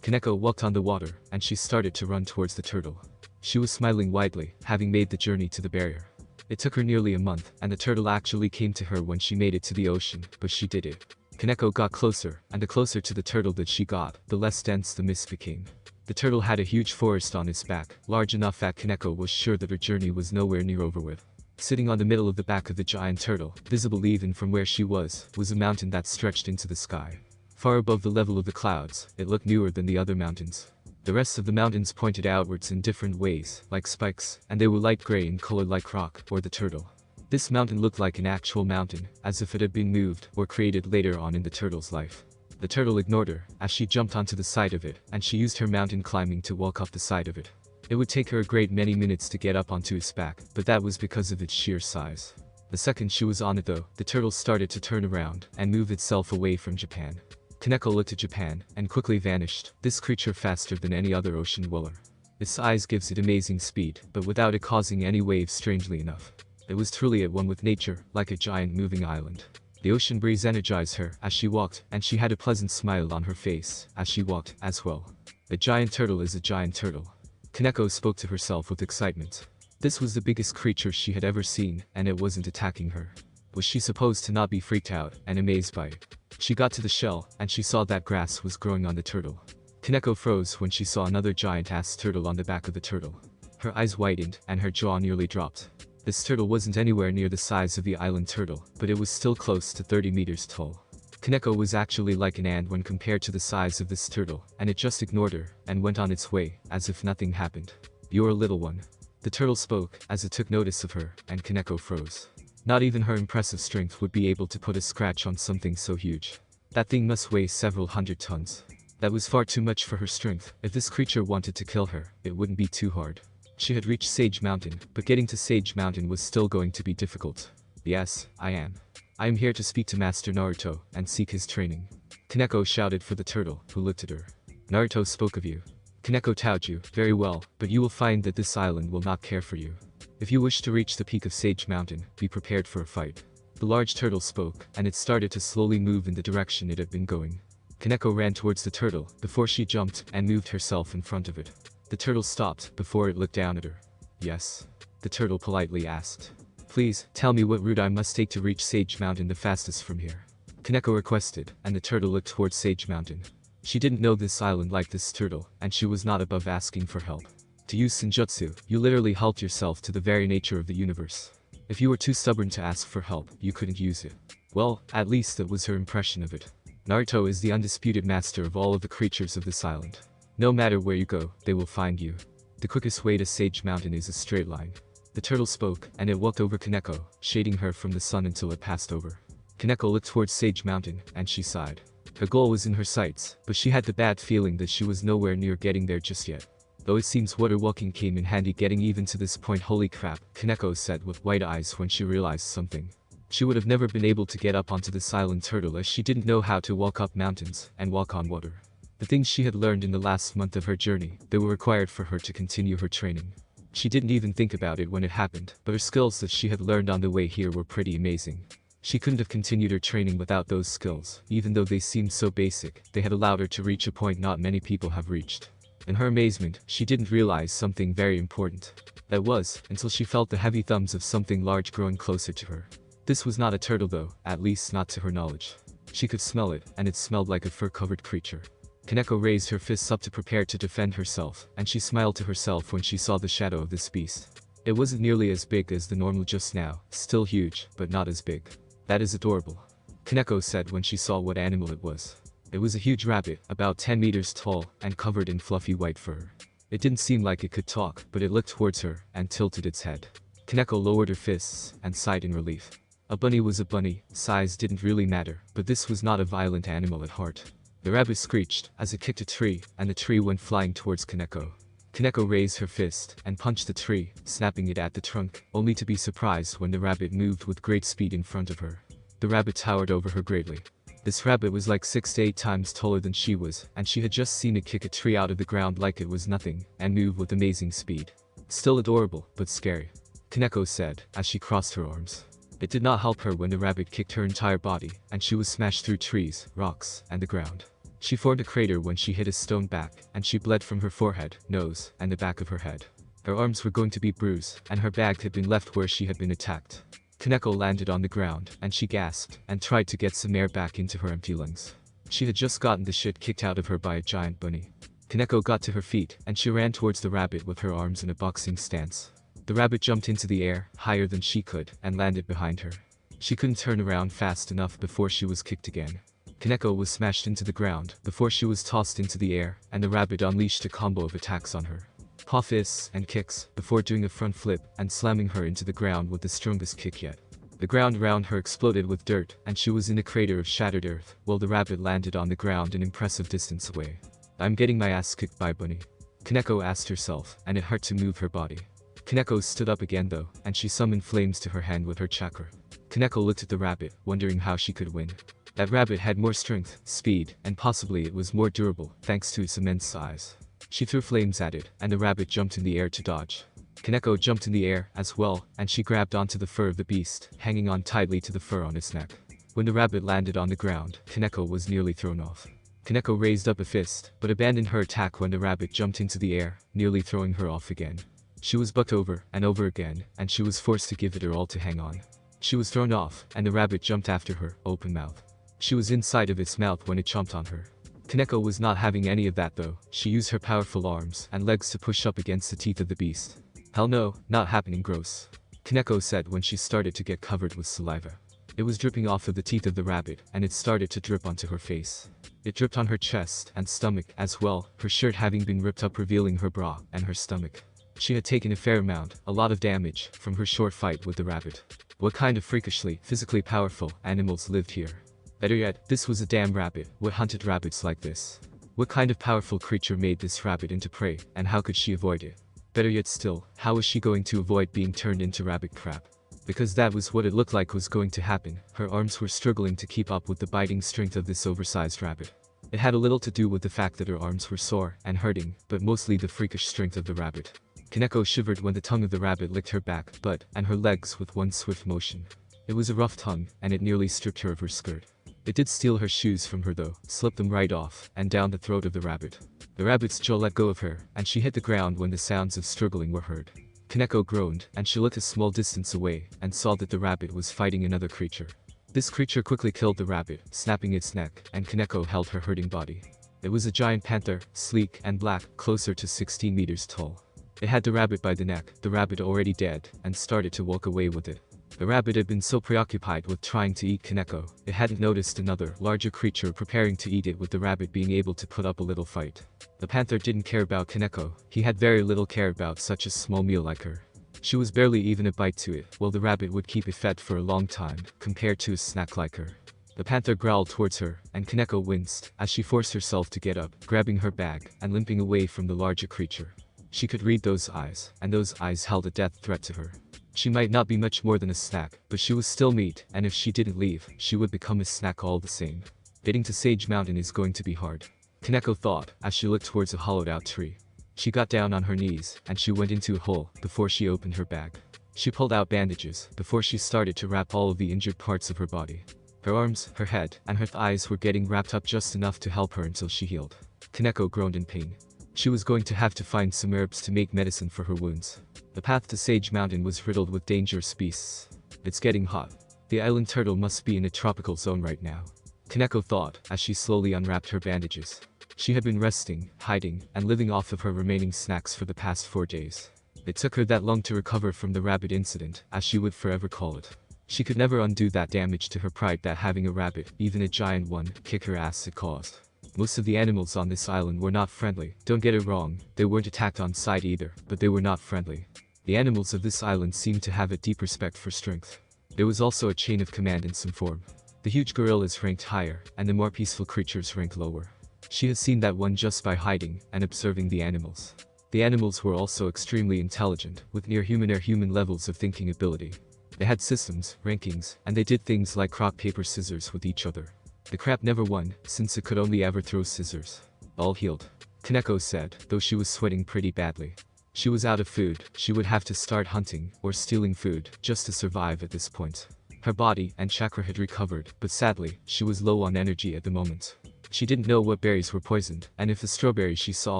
Speaker 1: Kaneko walked on the water, and she started to run towards the turtle. She was smiling widely, having made the journey to the barrier. It took her nearly a month, and the turtle actually came to her when she made it to the ocean, but she did it. Kaneko got closer, and the closer to the turtle that she got, the less dense the mist became. The turtle had a huge forest on its back, large enough that Kaneko was sure that her journey was nowhere near over with. Sitting on the middle of the back of the giant turtle, visible even from where she was a mountain that stretched into the sky. Far above the level of the clouds, it looked newer than the other mountains. The rest of the mountains pointed outwards in different ways, like spikes, and they were light gray in color like rock, or the turtle. This mountain looked like an actual mountain, as if it had been moved, or created later on in the turtle's life. The turtle ignored her, as she jumped onto the side of it, and she used her mountain climbing to walk up the side of it. It would take her a great many minutes to get up onto its back, but that was because of its sheer size. The second she was on it though, the turtle started to turn around, and move itself away from Japan. Kaneko looked at Japan, and quickly vanished, this creature faster than any other ocean dweller. Its size gives it amazing speed, but without it causing any waves strangely enough. It was truly at one with nature, like a giant moving island. The ocean breeze energized her as she walked, and she had a pleasant smile on her face as she walked as well. A giant turtle is a giant turtle. Kaneko spoke to herself with excitement. This was the biggest creature she had ever seen, and it wasn't attacking her. Was she supposed to not be freaked out and amazed by it? She got to the shell, and she saw that grass was growing on the turtle. Kaneko froze when she saw another giant-ass turtle on the back of the turtle. Her eyes widened, and her jaw nearly dropped. This turtle wasn't anywhere near the size of the island turtle, but it was still close to 30 meters tall. Kaneko was actually like an ant when compared to the size of this turtle, and it just ignored her, and went on its way, as if nothing happened. "You're a little one." The turtle spoke, as it took notice of her, and Kaneko froze. Not even her impressive strength would be able to put a scratch on something so huge. That thing must weigh several hundred tons. That was far too much for her strength. If this creature wanted to kill her, it wouldn't be too hard. She had reached Sage Mountain, but getting to Sage Mountain was still going to be difficult. Yes, I am. I am here to speak to Master Naruto and seek his training. Kaneko shouted for the turtle, who looked at her. Naruto spoke of you. Kaneko told you, very well, but you will find that this island will not care for you. If you wish to reach the peak of Sage Mountain, be prepared for a fight. The large turtle spoke, and it started to slowly move in the direction it had been going. Kaneko ran towards the turtle, before she jumped and moved herself in front of it. The turtle stopped, before it looked down at her. Yes? The turtle politely asked. Please, tell me what route I must take to reach Sage Mountain the fastest from here. Kaneko requested, and the turtle looked towards Sage Mountain. She didn't know this island like this turtle, and she was not above asking for help. To use Senjutsu, you literally helped yourself to the very nature of the universe. If you were too stubborn to ask for help, you couldn't use it. Well, at least that was her impression of it. Naruto is the undisputed master of all of the creatures of this island. No matter where you go, they will find you. The quickest way to Sage Mountain is a straight line. The turtle spoke, and it walked over Kaneko, shading her from the sun until it passed over. Kaneko looked towards Sage Mountain, and she sighed. Her goal was in her sights, but she had the bad feeling that she was nowhere near getting there just yet. Though it seems water walking came in handy getting even to this point. Holy crap, Kaneko said with wide eyes when she realized something. She would have never been able to get up onto this island turtle as she didn't know how to walk up mountains and walk on water. The things she had learned in the last month of her journey, they were required for her to continue her training. She didn't even think about it when it happened, but her skills that she had learned on the way here were pretty amazing. She couldn't have continued her training without those skills, even though they seemed so basic, they had allowed her to reach a point not many people have reached. In her amazement, she didn't realize something very important. That was, until she felt the heavy thumbs of something large growing closer to her. This was not a turtle though, at least not to her knowledge. She could smell it, and it smelled like a fur-covered creature. Kaneko raised her fists up to prepare to defend herself, and she smiled to herself when she saw the shadow of this beast. It wasn't nearly as big as the normal just now, still huge, but not as big. That is adorable, Kaneko said when she saw what animal it was. It was a huge rabbit, about 10 meters tall, and covered in fluffy white fur. It didn't seem like it could talk, but it looked towards her, and tilted its head. Kaneko lowered her fists, and sighed in relief. A bunny was a bunny, size didn't really matter, but this was not a violent animal at heart. The rabbit screeched, as it kicked a tree, and the tree went flying towards Kaneko. Kaneko raised her fist, and punched the tree, snapping it at the trunk, only to be surprised when the rabbit moved with great speed in front of her. The rabbit towered over her greatly. This rabbit was like 6 to 8 times taller than she was, and she had just seen it kick a tree out of the ground like it was nothing, and move with amazing speed. Still adorable, but scary, Kaneko said, as she crossed her arms. It did not help her when the rabbit kicked her entire body, and she was smashed through trees, rocks, and the ground. She formed a crater when she hit a stone back, and she bled from her forehead, nose, and the back of her head. Her arms were going to be bruised, and her bag had been left where she had been attacked. Kaneko landed on the ground, and she gasped, and tried to get some air back into her empty lungs. She had just gotten the shit kicked out of her by a giant bunny. Kaneko got to her feet, and she ran towards the rabbit with her arms in a boxing stance. The rabbit jumped into the air, higher than she could, and landed behind her. She couldn't turn around fast enough before she was kicked again. Kaneko was smashed into the ground, before she was tossed into the air, and the rabbit unleashed a combo of attacks on her. Paw fists and kicks, before doing a front flip, and slamming her into the ground with the strongest kick yet. The ground around her exploded with dirt, and she was in a crater of shattered earth, while the rabbit landed on the ground an impressive distance away. I'm getting my ass kicked by bunny, Kaneko asked herself, and it hurt to move her body. Kaneko stood up again though, and she summoned flames to her hand with her chakra. Kaneko looked at the rabbit, wondering how she could win. That rabbit had more strength, speed, and possibly it was more durable, thanks to its immense size. She threw flames at it, and the rabbit jumped in the air to dodge. Kaneko jumped in the air, as well, and she grabbed onto the fur of the beast, hanging on tightly to the fur on its neck. When the rabbit landed on the ground, Kaneko was nearly thrown off. Kaneko raised up a fist, but abandoned her attack when the rabbit jumped into the air, nearly throwing her off again. She was bucked over, and over again, and she was forced to give it her all to hang on. She was thrown off, and the rabbit jumped after her, open mouth. She was inside of its mouth when it chomped on her. Kaneko was not having any of that though. She used her powerful arms and legs to push up against the teeth of the beast. Hell no, not happening, gross, Kaneko said when she started to get covered with saliva. It was dripping off of the teeth of the rabbit, and it started to drip onto her face. It dripped on her chest and stomach as well, her shirt having been ripped up revealing her bra and her stomach. She had taken a fair amount, a lot of damage, from her short fight with the rabbit. What kind of freakishly, physically powerful animals lived here? Better yet, this was a damn rabbit. What hunted rabbits like this? What kind of powerful creature made this rabbit into prey, and how could she avoid it? Better yet still, how was she going to avoid being turned into rabbit crap? Because that was what it looked like was going to happen. Her arms were struggling to keep up with the biting strength of this oversized rabbit. It had a little to do with the fact that her arms were sore and hurting, but mostly the freakish strength of the rabbit. Kaneko shivered when the tongue of the rabbit licked her back, butt, and her legs with one swift motion. It was a rough tongue, and it nearly stripped her of her skirt. It did steal her shoes from her though, slipped them right off, and down the throat of the rabbit. The rabbit's jaw let go of her, and she hit the ground when the sounds of struggling were heard. Kaneko groaned, and she looked a small distance away, and saw that the rabbit was fighting another creature. This creature quickly killed the rabbit, snapping its neck, and Kaneko held her hurting body. It was a giant panther, sleek and black, closer to 16 meters tall. It had the rabbit by the neck, the rabbit already dead, and started to walk away with it. The rabbit had been so preoccupied with trying to eat Kaneko, it hadn't noticed another, larger creature preparing to eat it, with the rabbit being able to put up a little fight. The panther didn't care about Kaneko, he had very little care about such a small meal like her. She was barely even a bite to it, while the rabbit would keep it fed for a long time, compared to a snack like her. The panther growled towards her, and Kaneko winced, as she forced herself to get up, grabbing her bag, and limping away from the larger creature. She could read those eyes, and those eyes held a death threat to her. She might not be much more than a snack, but she was still meat, and if she didn't leave, she would become a snack all the same. Getting to Sage Mountain is going to be hard. Kaneko thought, as she looked towards a hollowed-out tree. She got down on her knees, and she went into a hole, before she opened her bag. She pulled out bandages, before she started to wrap all of the injured parts of her body. Her arms, her head, and her thighs were getting wrapped up just enough to help her until she healed. Kaneko groaned in pain. She was going to have to find some herbs to make medicine for her wounds. The path to Sage Mountain was riddled with dangerous beasts. It's getting hot. The island turtle must be in a tropical zone right now. Kaneko thought, as she slowly unwrapped her bandages. She had been resting, hiding, and living off of her remaining snacks for the past 4 days. It took her that long to recover from the rabbit incident, as she would forever call it. She could never undo that damage to her pride that having a rabbit, even a giant one, kick her ass had caused. Most of the animals on this island were not friendly. Don't get it wrong, they weren't attacked on sight either, but they were not friendly. The animals of this island seemed to have a deep respect for strength. There was also a chain of command in some form. The huge gorillas ranked higher, and the more peaceful creatures ranked lower. She had seen that one just by hiding and observing the animals. The animals were also extremely intelligent, with near human or human levels of thinking ability. They had systems, rankings, and they did things like rock paper scissors with each other. The crab never won, since it could only ever throw scissors. All healed. Kaneko said, though she was sweating pretty badly. She was out of food, she would have to start hunting, or stealing food, just to survive at this point. Her body and chakra had recovered, but sadly, she was low on energy at the moment. She didn't know what berries were poisoned, and if the strawberries she saw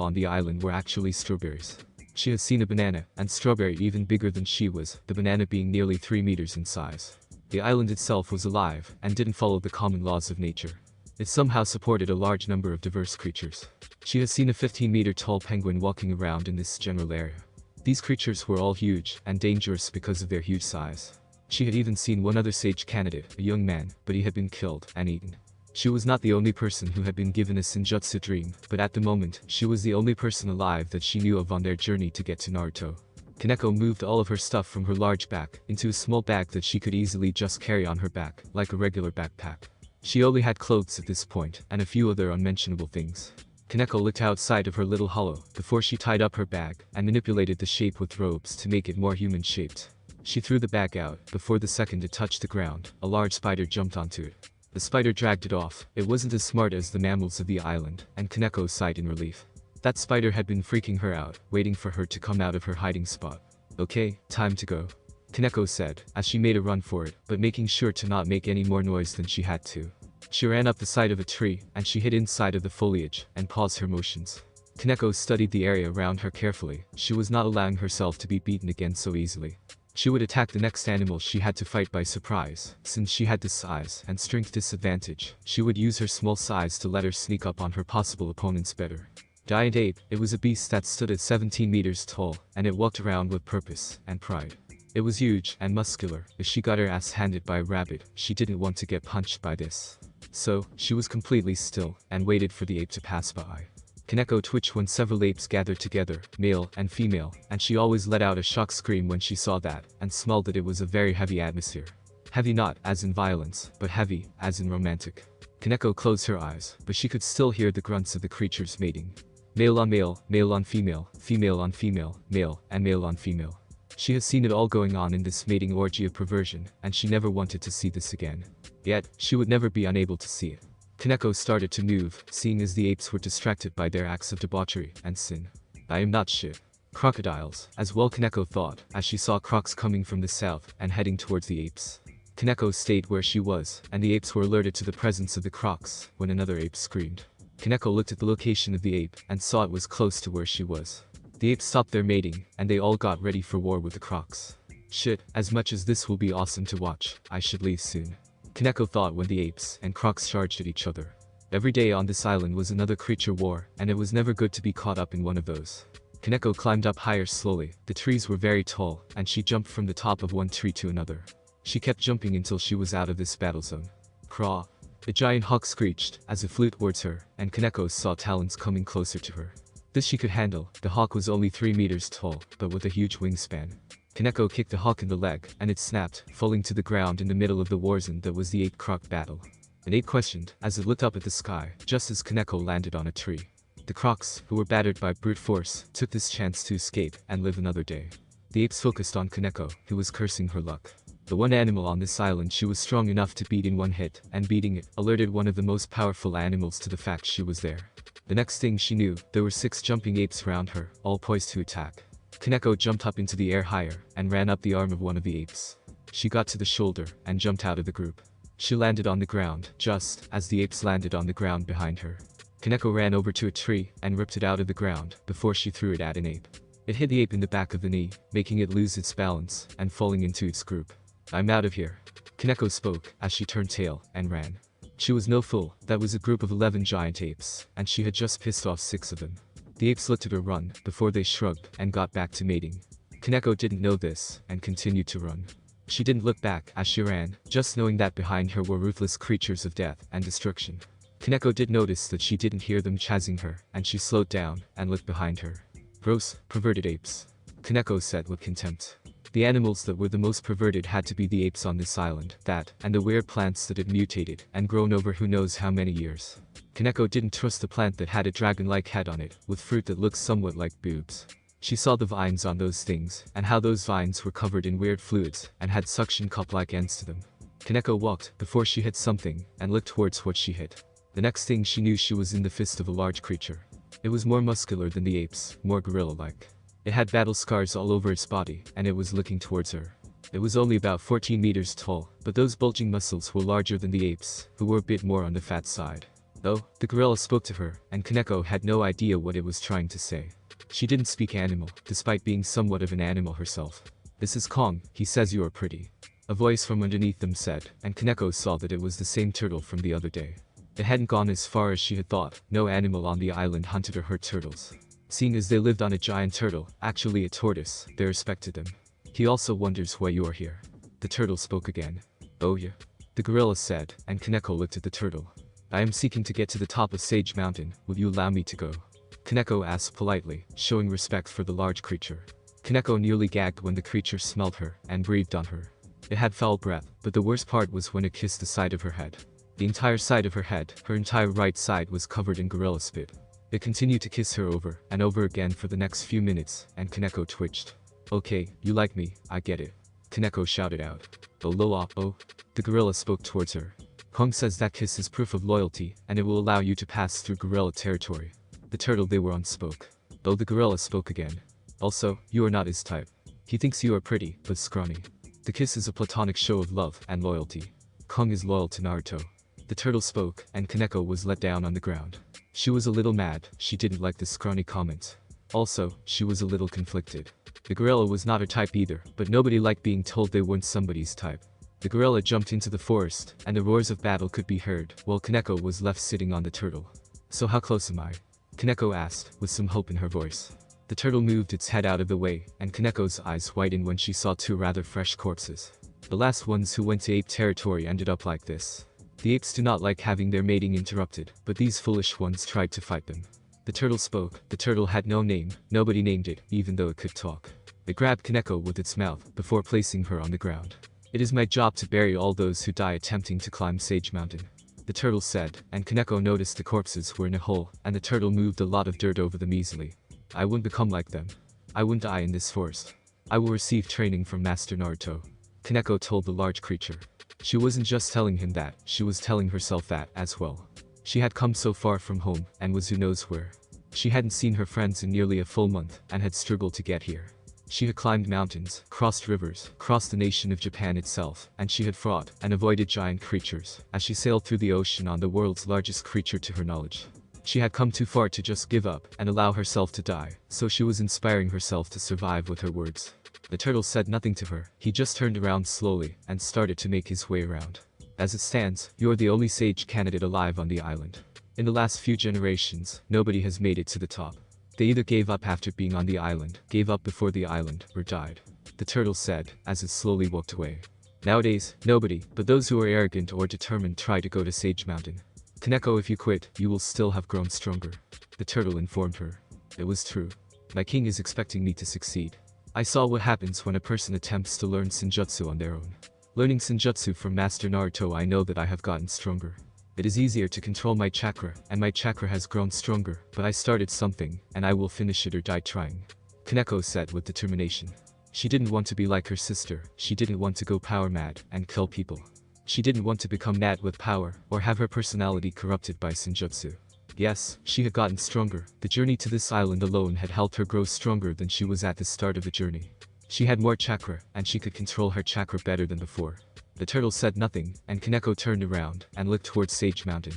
Speaker 1: on the island were actually strawberries. She had seen a banana, and strawberry even bigger than she was, the banana being nearly 3 meters in size. The island itself was alive, and didn't follow the common laws of nature. It somehow supported a large number of diverse creatures. She had seen a 15-meter tall penguin walking around in this general area. These creatures were all huge, and dangerous because of their huge size. She had even seen one other sage candidate, a young man, but he had been killed and eaten. She was not the only person who had been given a Senjutsu dream, but at the moment, she was the only person alive that she knew of on their journey to get to Naruto. Kaneko moved all of her stuff from her large bag into a small bag that she could easily just carry on her back, like a regular backpack. She only had clothes at this point, and a few other unmentionable things. Kaneko looked outside of her little hollow, before she tied up her bag, and manipulated the shape with ropes to make it more human-shaped. She threw the bag out, before the second it touched the ground, a large spider jumped onto it. The spider dragged it off. It wasn't as smart as the mammals of the island, and Kaneko sighed in relief. That spider had been freaking her out, waiting for her to come out of her hiding spot. Okay, time to go. Kaneko said, as she made a run for it, but making sure to not make any more noise than she had to. She ran up the side of a tree, and she hid inside of the foliage, and paused her motions. Kaneko studied the area around her carefully. She was not allowing herself to be beaten again so easily. She would attack the next animal she had to fight by surprise. Since she had the size and strength disadvantage, she would use her small size to let her sneak up on her possible opponents better. Giant ape, it was a beast that stood at 17 meters tall, and it walked around with purpose and pride. It was huge and muscular. If she got her ass handed by a rabbit, she didn't want to get punched by this. So, she was completely still, and waited for the ape to pass by. Kaneko twitched when several apes gathered together, male and female, and she always let out a shock scream when she saw that, and smelled that it was a very heavy atmosphere. Heavy not as in violence, but heavy as in romantic. Kaneko closed her eyes, but she could still hear the grunts of the creatures mating. Male on male, male on female, female on female, male, and male on female. She has seen it all going on in this mating orgy of perversion, and she never wanted to see this again. Yet, she would never be unable to see it. Kaneko started to move, seeing as the apes were distracted by their acts of debauchery and sin. I am not shit. Crocodiles, as well, Kaneko thought, as she saw crocs coming from the south and heading towards the apes. Kaneko stayed where she was, and the apes were alerted to the presence of the crocs when another ape screamed. Kaneko looked at the location of the ape and saw it was close to where she was. The apes stopped their mating, and they all got ready for war with the crocs. Shit, as much as this will be awesome to watch, I should leave soon. Kaneko thought when the apes and crocs charged at each other. Every day on this island was another creature war, and it was never good to be caught up in one of those. Kaneko climbed up higher slowly. The trees were very tall, and she jumped from the top of one tree to another. She kept jumping until she was out of this battle zone. Craw. The giant hawk screeched as it flew towards her, and Kaneko saw talons coming closer to her. This she could handle. The hawk was only 3 meters tall, but with a huge wingspan. Kaneko kicked the hawk in the leg, and it snapped, falling to the ground in the middle of the war zone that was the ape-croc battle. An ape questioned, as it looked up at the sky, just as Kaneko landed on a tree. The crocs, who were battered by brute force, took this chance to escape and live another day. The apes focused on Kaneko, who was cursing her luck. The one animal on this island she was strong enough to beat in one hit, and beating it alerted one of the most powerful animals to the fact she was there. The next thing she knew, there were 6 jumping apes around her, all poised to attack. Kaneko jumped up into the air higher, and ran up the arm of one of the apes. She got to the shoulder, and jumped out of the group. She landed on the ground, just as the apes landed on the ground behind her. Kaneko ran over to a tree, and ripped it out of the ground, before she threw it at an ape. It hit the ape in the back of the knee, making it lose its balance, and falling into its group. I'm out of here. Kaneko spoke, as she turned tail, and ran. She was no fool. That was a group of 11 giant apes, and she had just pissed off 6 of them. The apes looked at her run, before they shrugged, and got back to mating. Kaneko didn't know this, and continued to run. She didn't look back as she ran, just knowing that behind her were ruthless creatures of death and destruction. Kaneko did notice that she didn't hear them chasing her, and she slowed down, and looked behind her. Gross, perverted apes. Kaneko said with contempt. The animals that were the most perverted had to be the apes on this island, that, and the weird plants that had mutated, and grown over who knows how many years. Kaneko didn't trust the plant that had a dragon-like head on it, with fruit that looked somewhat like boobs. She saw the vines on those things, and how those vines were covered in weird fluids, and had suction cup-like ends to them. Kaneko walked, before she hit something, and looked towards what she hit. The next thing she knew, she was in the fist of a large creature. It was more muscular than the apes, more gorilla-like. It had battle scars all over its body, and it was looking towards her. It was only about 14 meters tall, but those bulging muscles were larger than the apes, who were a bit more on the fat side. Though, the gorilla spoke to her, and Kaneko had no idea what it was trying to say. She didn't speak animal, despite being somewhat of an animal herself. This is Kong, he says you are pretty. A voice from underneath them said, and Kaneko saw that it was the same turtle from the other day. It hadn't gone as far as she had thought. No animal on the island hunted or hurt turtles. Seeing as they lived on a giant turtle, actually a tortoise, they respected them. He also wonders why you are here. The turtle spoke again. Oh yeah? The gorilla said, and Kaneko looked at the turtle. I am seeking to get to the top of Sage Mountain, will you allow me to go? Kaneko asked politely, showing respect for the large creature. Kaneko nearly gagged when the creature smelled her, and breathed on her. It had foul breath, but the worst part was when it kissed the side of her head. The entire side of her head, her entire right side was covered in gorilla spit. It continued to kiss her over and over again for the next few minutes, and Kaneko twitched. Okay, you like me, I get it. Kaneko shouted out. Oh loa, oh. The gorilla spoke towards her. Kong says that kiss is proof of loyalty, and it will allow you to pass through gorilla territory. The turtle they were on spoke. Oh, the gorilla spoke again. Also, you are not his type. He thinks you are pretty, but scrawny. The kiss is a platonic show of love and loyalty. Kong is loyal to Naruto. The turtle spoke, and Kaneko was let down on the ground. She was a little mad, she didn't like the scrawny comment. Also, she was a little conflicted. The gorilla was not her type either, but nobody liked being told they weren't somebody's type. The gorilla jumped into the forest, and the roars of battle could be heard, while Kaneko was left sitting on the turtle. So how close am I? Kaneko asked, with some hope in her voice. The turtle moved its head out of the way, and Kaneko's eyes widened when she saw 2 rather fresh corpses. The last ones who went to ape territory ended up like this. The apes do not like having their mating interrupted, but these foolish ones tried to fight them. The turtle spoke. The turtle had no name, nobody named it, even though it could talk. It grabbed Kaneko with its mouth, before placing her on the ground. It is my job to bury all those who die attempting to climb Sage Mountain. the turtle said, and Kaneko noticed the corpses were in a hole, and the turtle moved a lot of dirt over them easily. I wouldn't become like them. I wouldn't die in this forest. I will receive training from Master Naruto. Kaneko told the large creature. She wasn't just telling him that, she was telling herself that as well. She had come so far from home, and was who knows where. She hadn't seen her friends in nearly a full month, and had struggled to get here. She had climbed mountains, crossed rivers, crossed the nation of Japan itself, and she had fought and avoided giant creatures, as she sailed through the ocean on the world's largest creature to her knowledge. She had come too far to just give up and allow herself to die, so she was inspiring herself to survive with her words. The turtle said nothing to her, he just turned around slowly, and started to make his way around. As it stands, you're the only sage candidate alive on the island. In the last few generations, nobody has made it to the top. They either gave up after being on the island, gave up before the island, or died. The turtle said, as it slowly walked away. Nowadays, nobody, but those who are arrogant or determined try to go to Sage Mountain. Kaneko, if you quit, you will still have grown stronger. The turtle informed her. It was true. My king is expecting me to succeed. I saw what happens when a person attempts to learn Senjutsu on their own. Learning Senjutsu from Master Naruto, I know that I have gotten stronger. It is easier to control my chakra, and my chakra has grown stronger, but I started something, and I will finish it or die trying. Kaneko said with determination. She didn't want to be like her sister, she didn't want to go power mad, and kill people. She didn't want to become mad with power, or have her personality corrupted by Senjutsu. Yes, she had gotten stronger, the journey to this island alone had helped her grow stronger than she was at the start of the journey. She had more chakra, and she could control her chakra better than before. The turtle said nothing, and Kaneko turned around and looked towards Sage Mountain.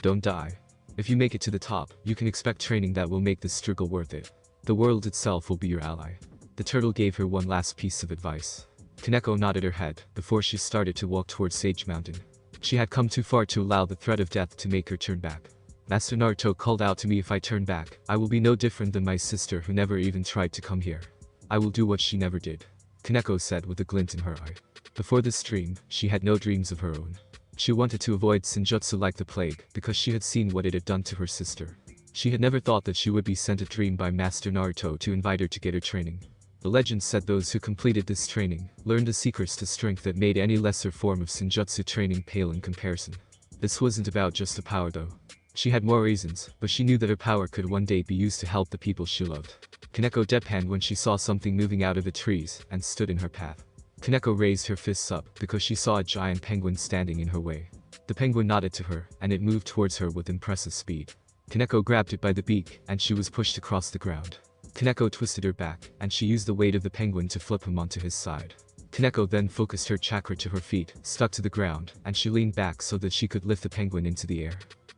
Speaker 1: Don't die. If you make it to the top, you can expect training that will make this struggle worth it. The world itself will be your ally. The turtle gave her one last piece of advice. Kaneko nodded her head before she started to walk towards Sage Mountain. She had come too far to allow the threat of death to make her turn back. Master Naruto called out to me, if I turn back, I will be no different than my sister who never even tried to come here. I will do what she never did. Kaneko said with a glint in her eye. Before this dream, she had no dreams of her own. She wanted to avoid Senjutsu like the plague because she had seen what it had done to her sister. She had never thought that she would be sent a dream by Master Naruto to invite her to get her training. The legend said those who completed this training learned the secrets to strength that made any lesser form of Senjutsu training pale in comparison. This wasn't about just the power though. She had more reasons, but she knew that her power could one day be used to help the people she loved. Kaneko deadpanned when she saw something moving out of the trees and stood in her path. Kaneko raised her fists up because she saw a giant penguin standing in her way. The penguin nodded to her, and it moved towards her with impressive speed. Kaneko grabbed it by the beak, and she was pushed across the ground. Kaneko twisted her back, and she used the weight of the penguin to flip him onto his side. Kaneko then focused her chakra to her feet, stuck to the ground, and she leaned back so that she could lift the penguin into the air.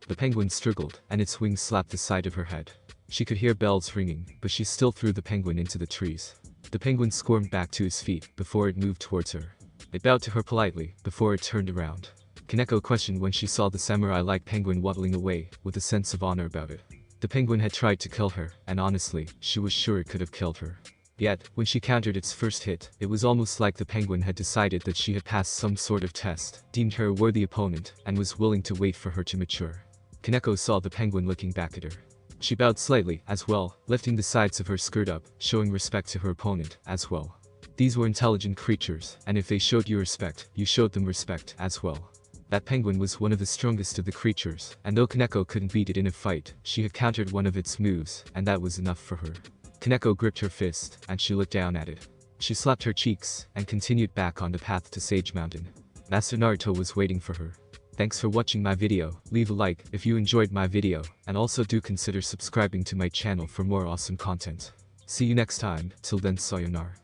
Speaker 1: The penguin struggled, and its wings slapped the side of her head. She could hear bells ringing, but she still threw the penguin into the trees. The penguin squirmed back to his feet before it moved towards her. It bowed to her politely before it turned around. Kaneko questioned when she saw the samurai-like penguin waddling away with a sense of honor about it. The penguin had tried to kill her, and honestly, she was sure it could have killed her. Yet, when she countered its first hit, it was almost like the penguin had decided that she had passed some sort of test, deemed her a worthy opponent, and was willing to wait for her to mature. Kaneko saw the penguin looking back at her. She bowed slightly, as well, lifting the sides of her skirt up, showing respect to her opponent, as well. These were intelligent creatures, and if they showed you respect, you showed them respect, as well. That penguin was one of the strongest of the creatures, and though Kaneko couldn't beat it in a fight, she had countered one of its moves, and that was enough for her. Kaneko gripped her fist, and she looked down at it. She slapped her cheeks, and continued back on the path to Sage Mountain. Master Naruto was waiting for her. Thanks for watching my video, leave a like if you enjoyed my video, and also do consider subscribing to my channel for more awesome content. See you next time, till then sayonara.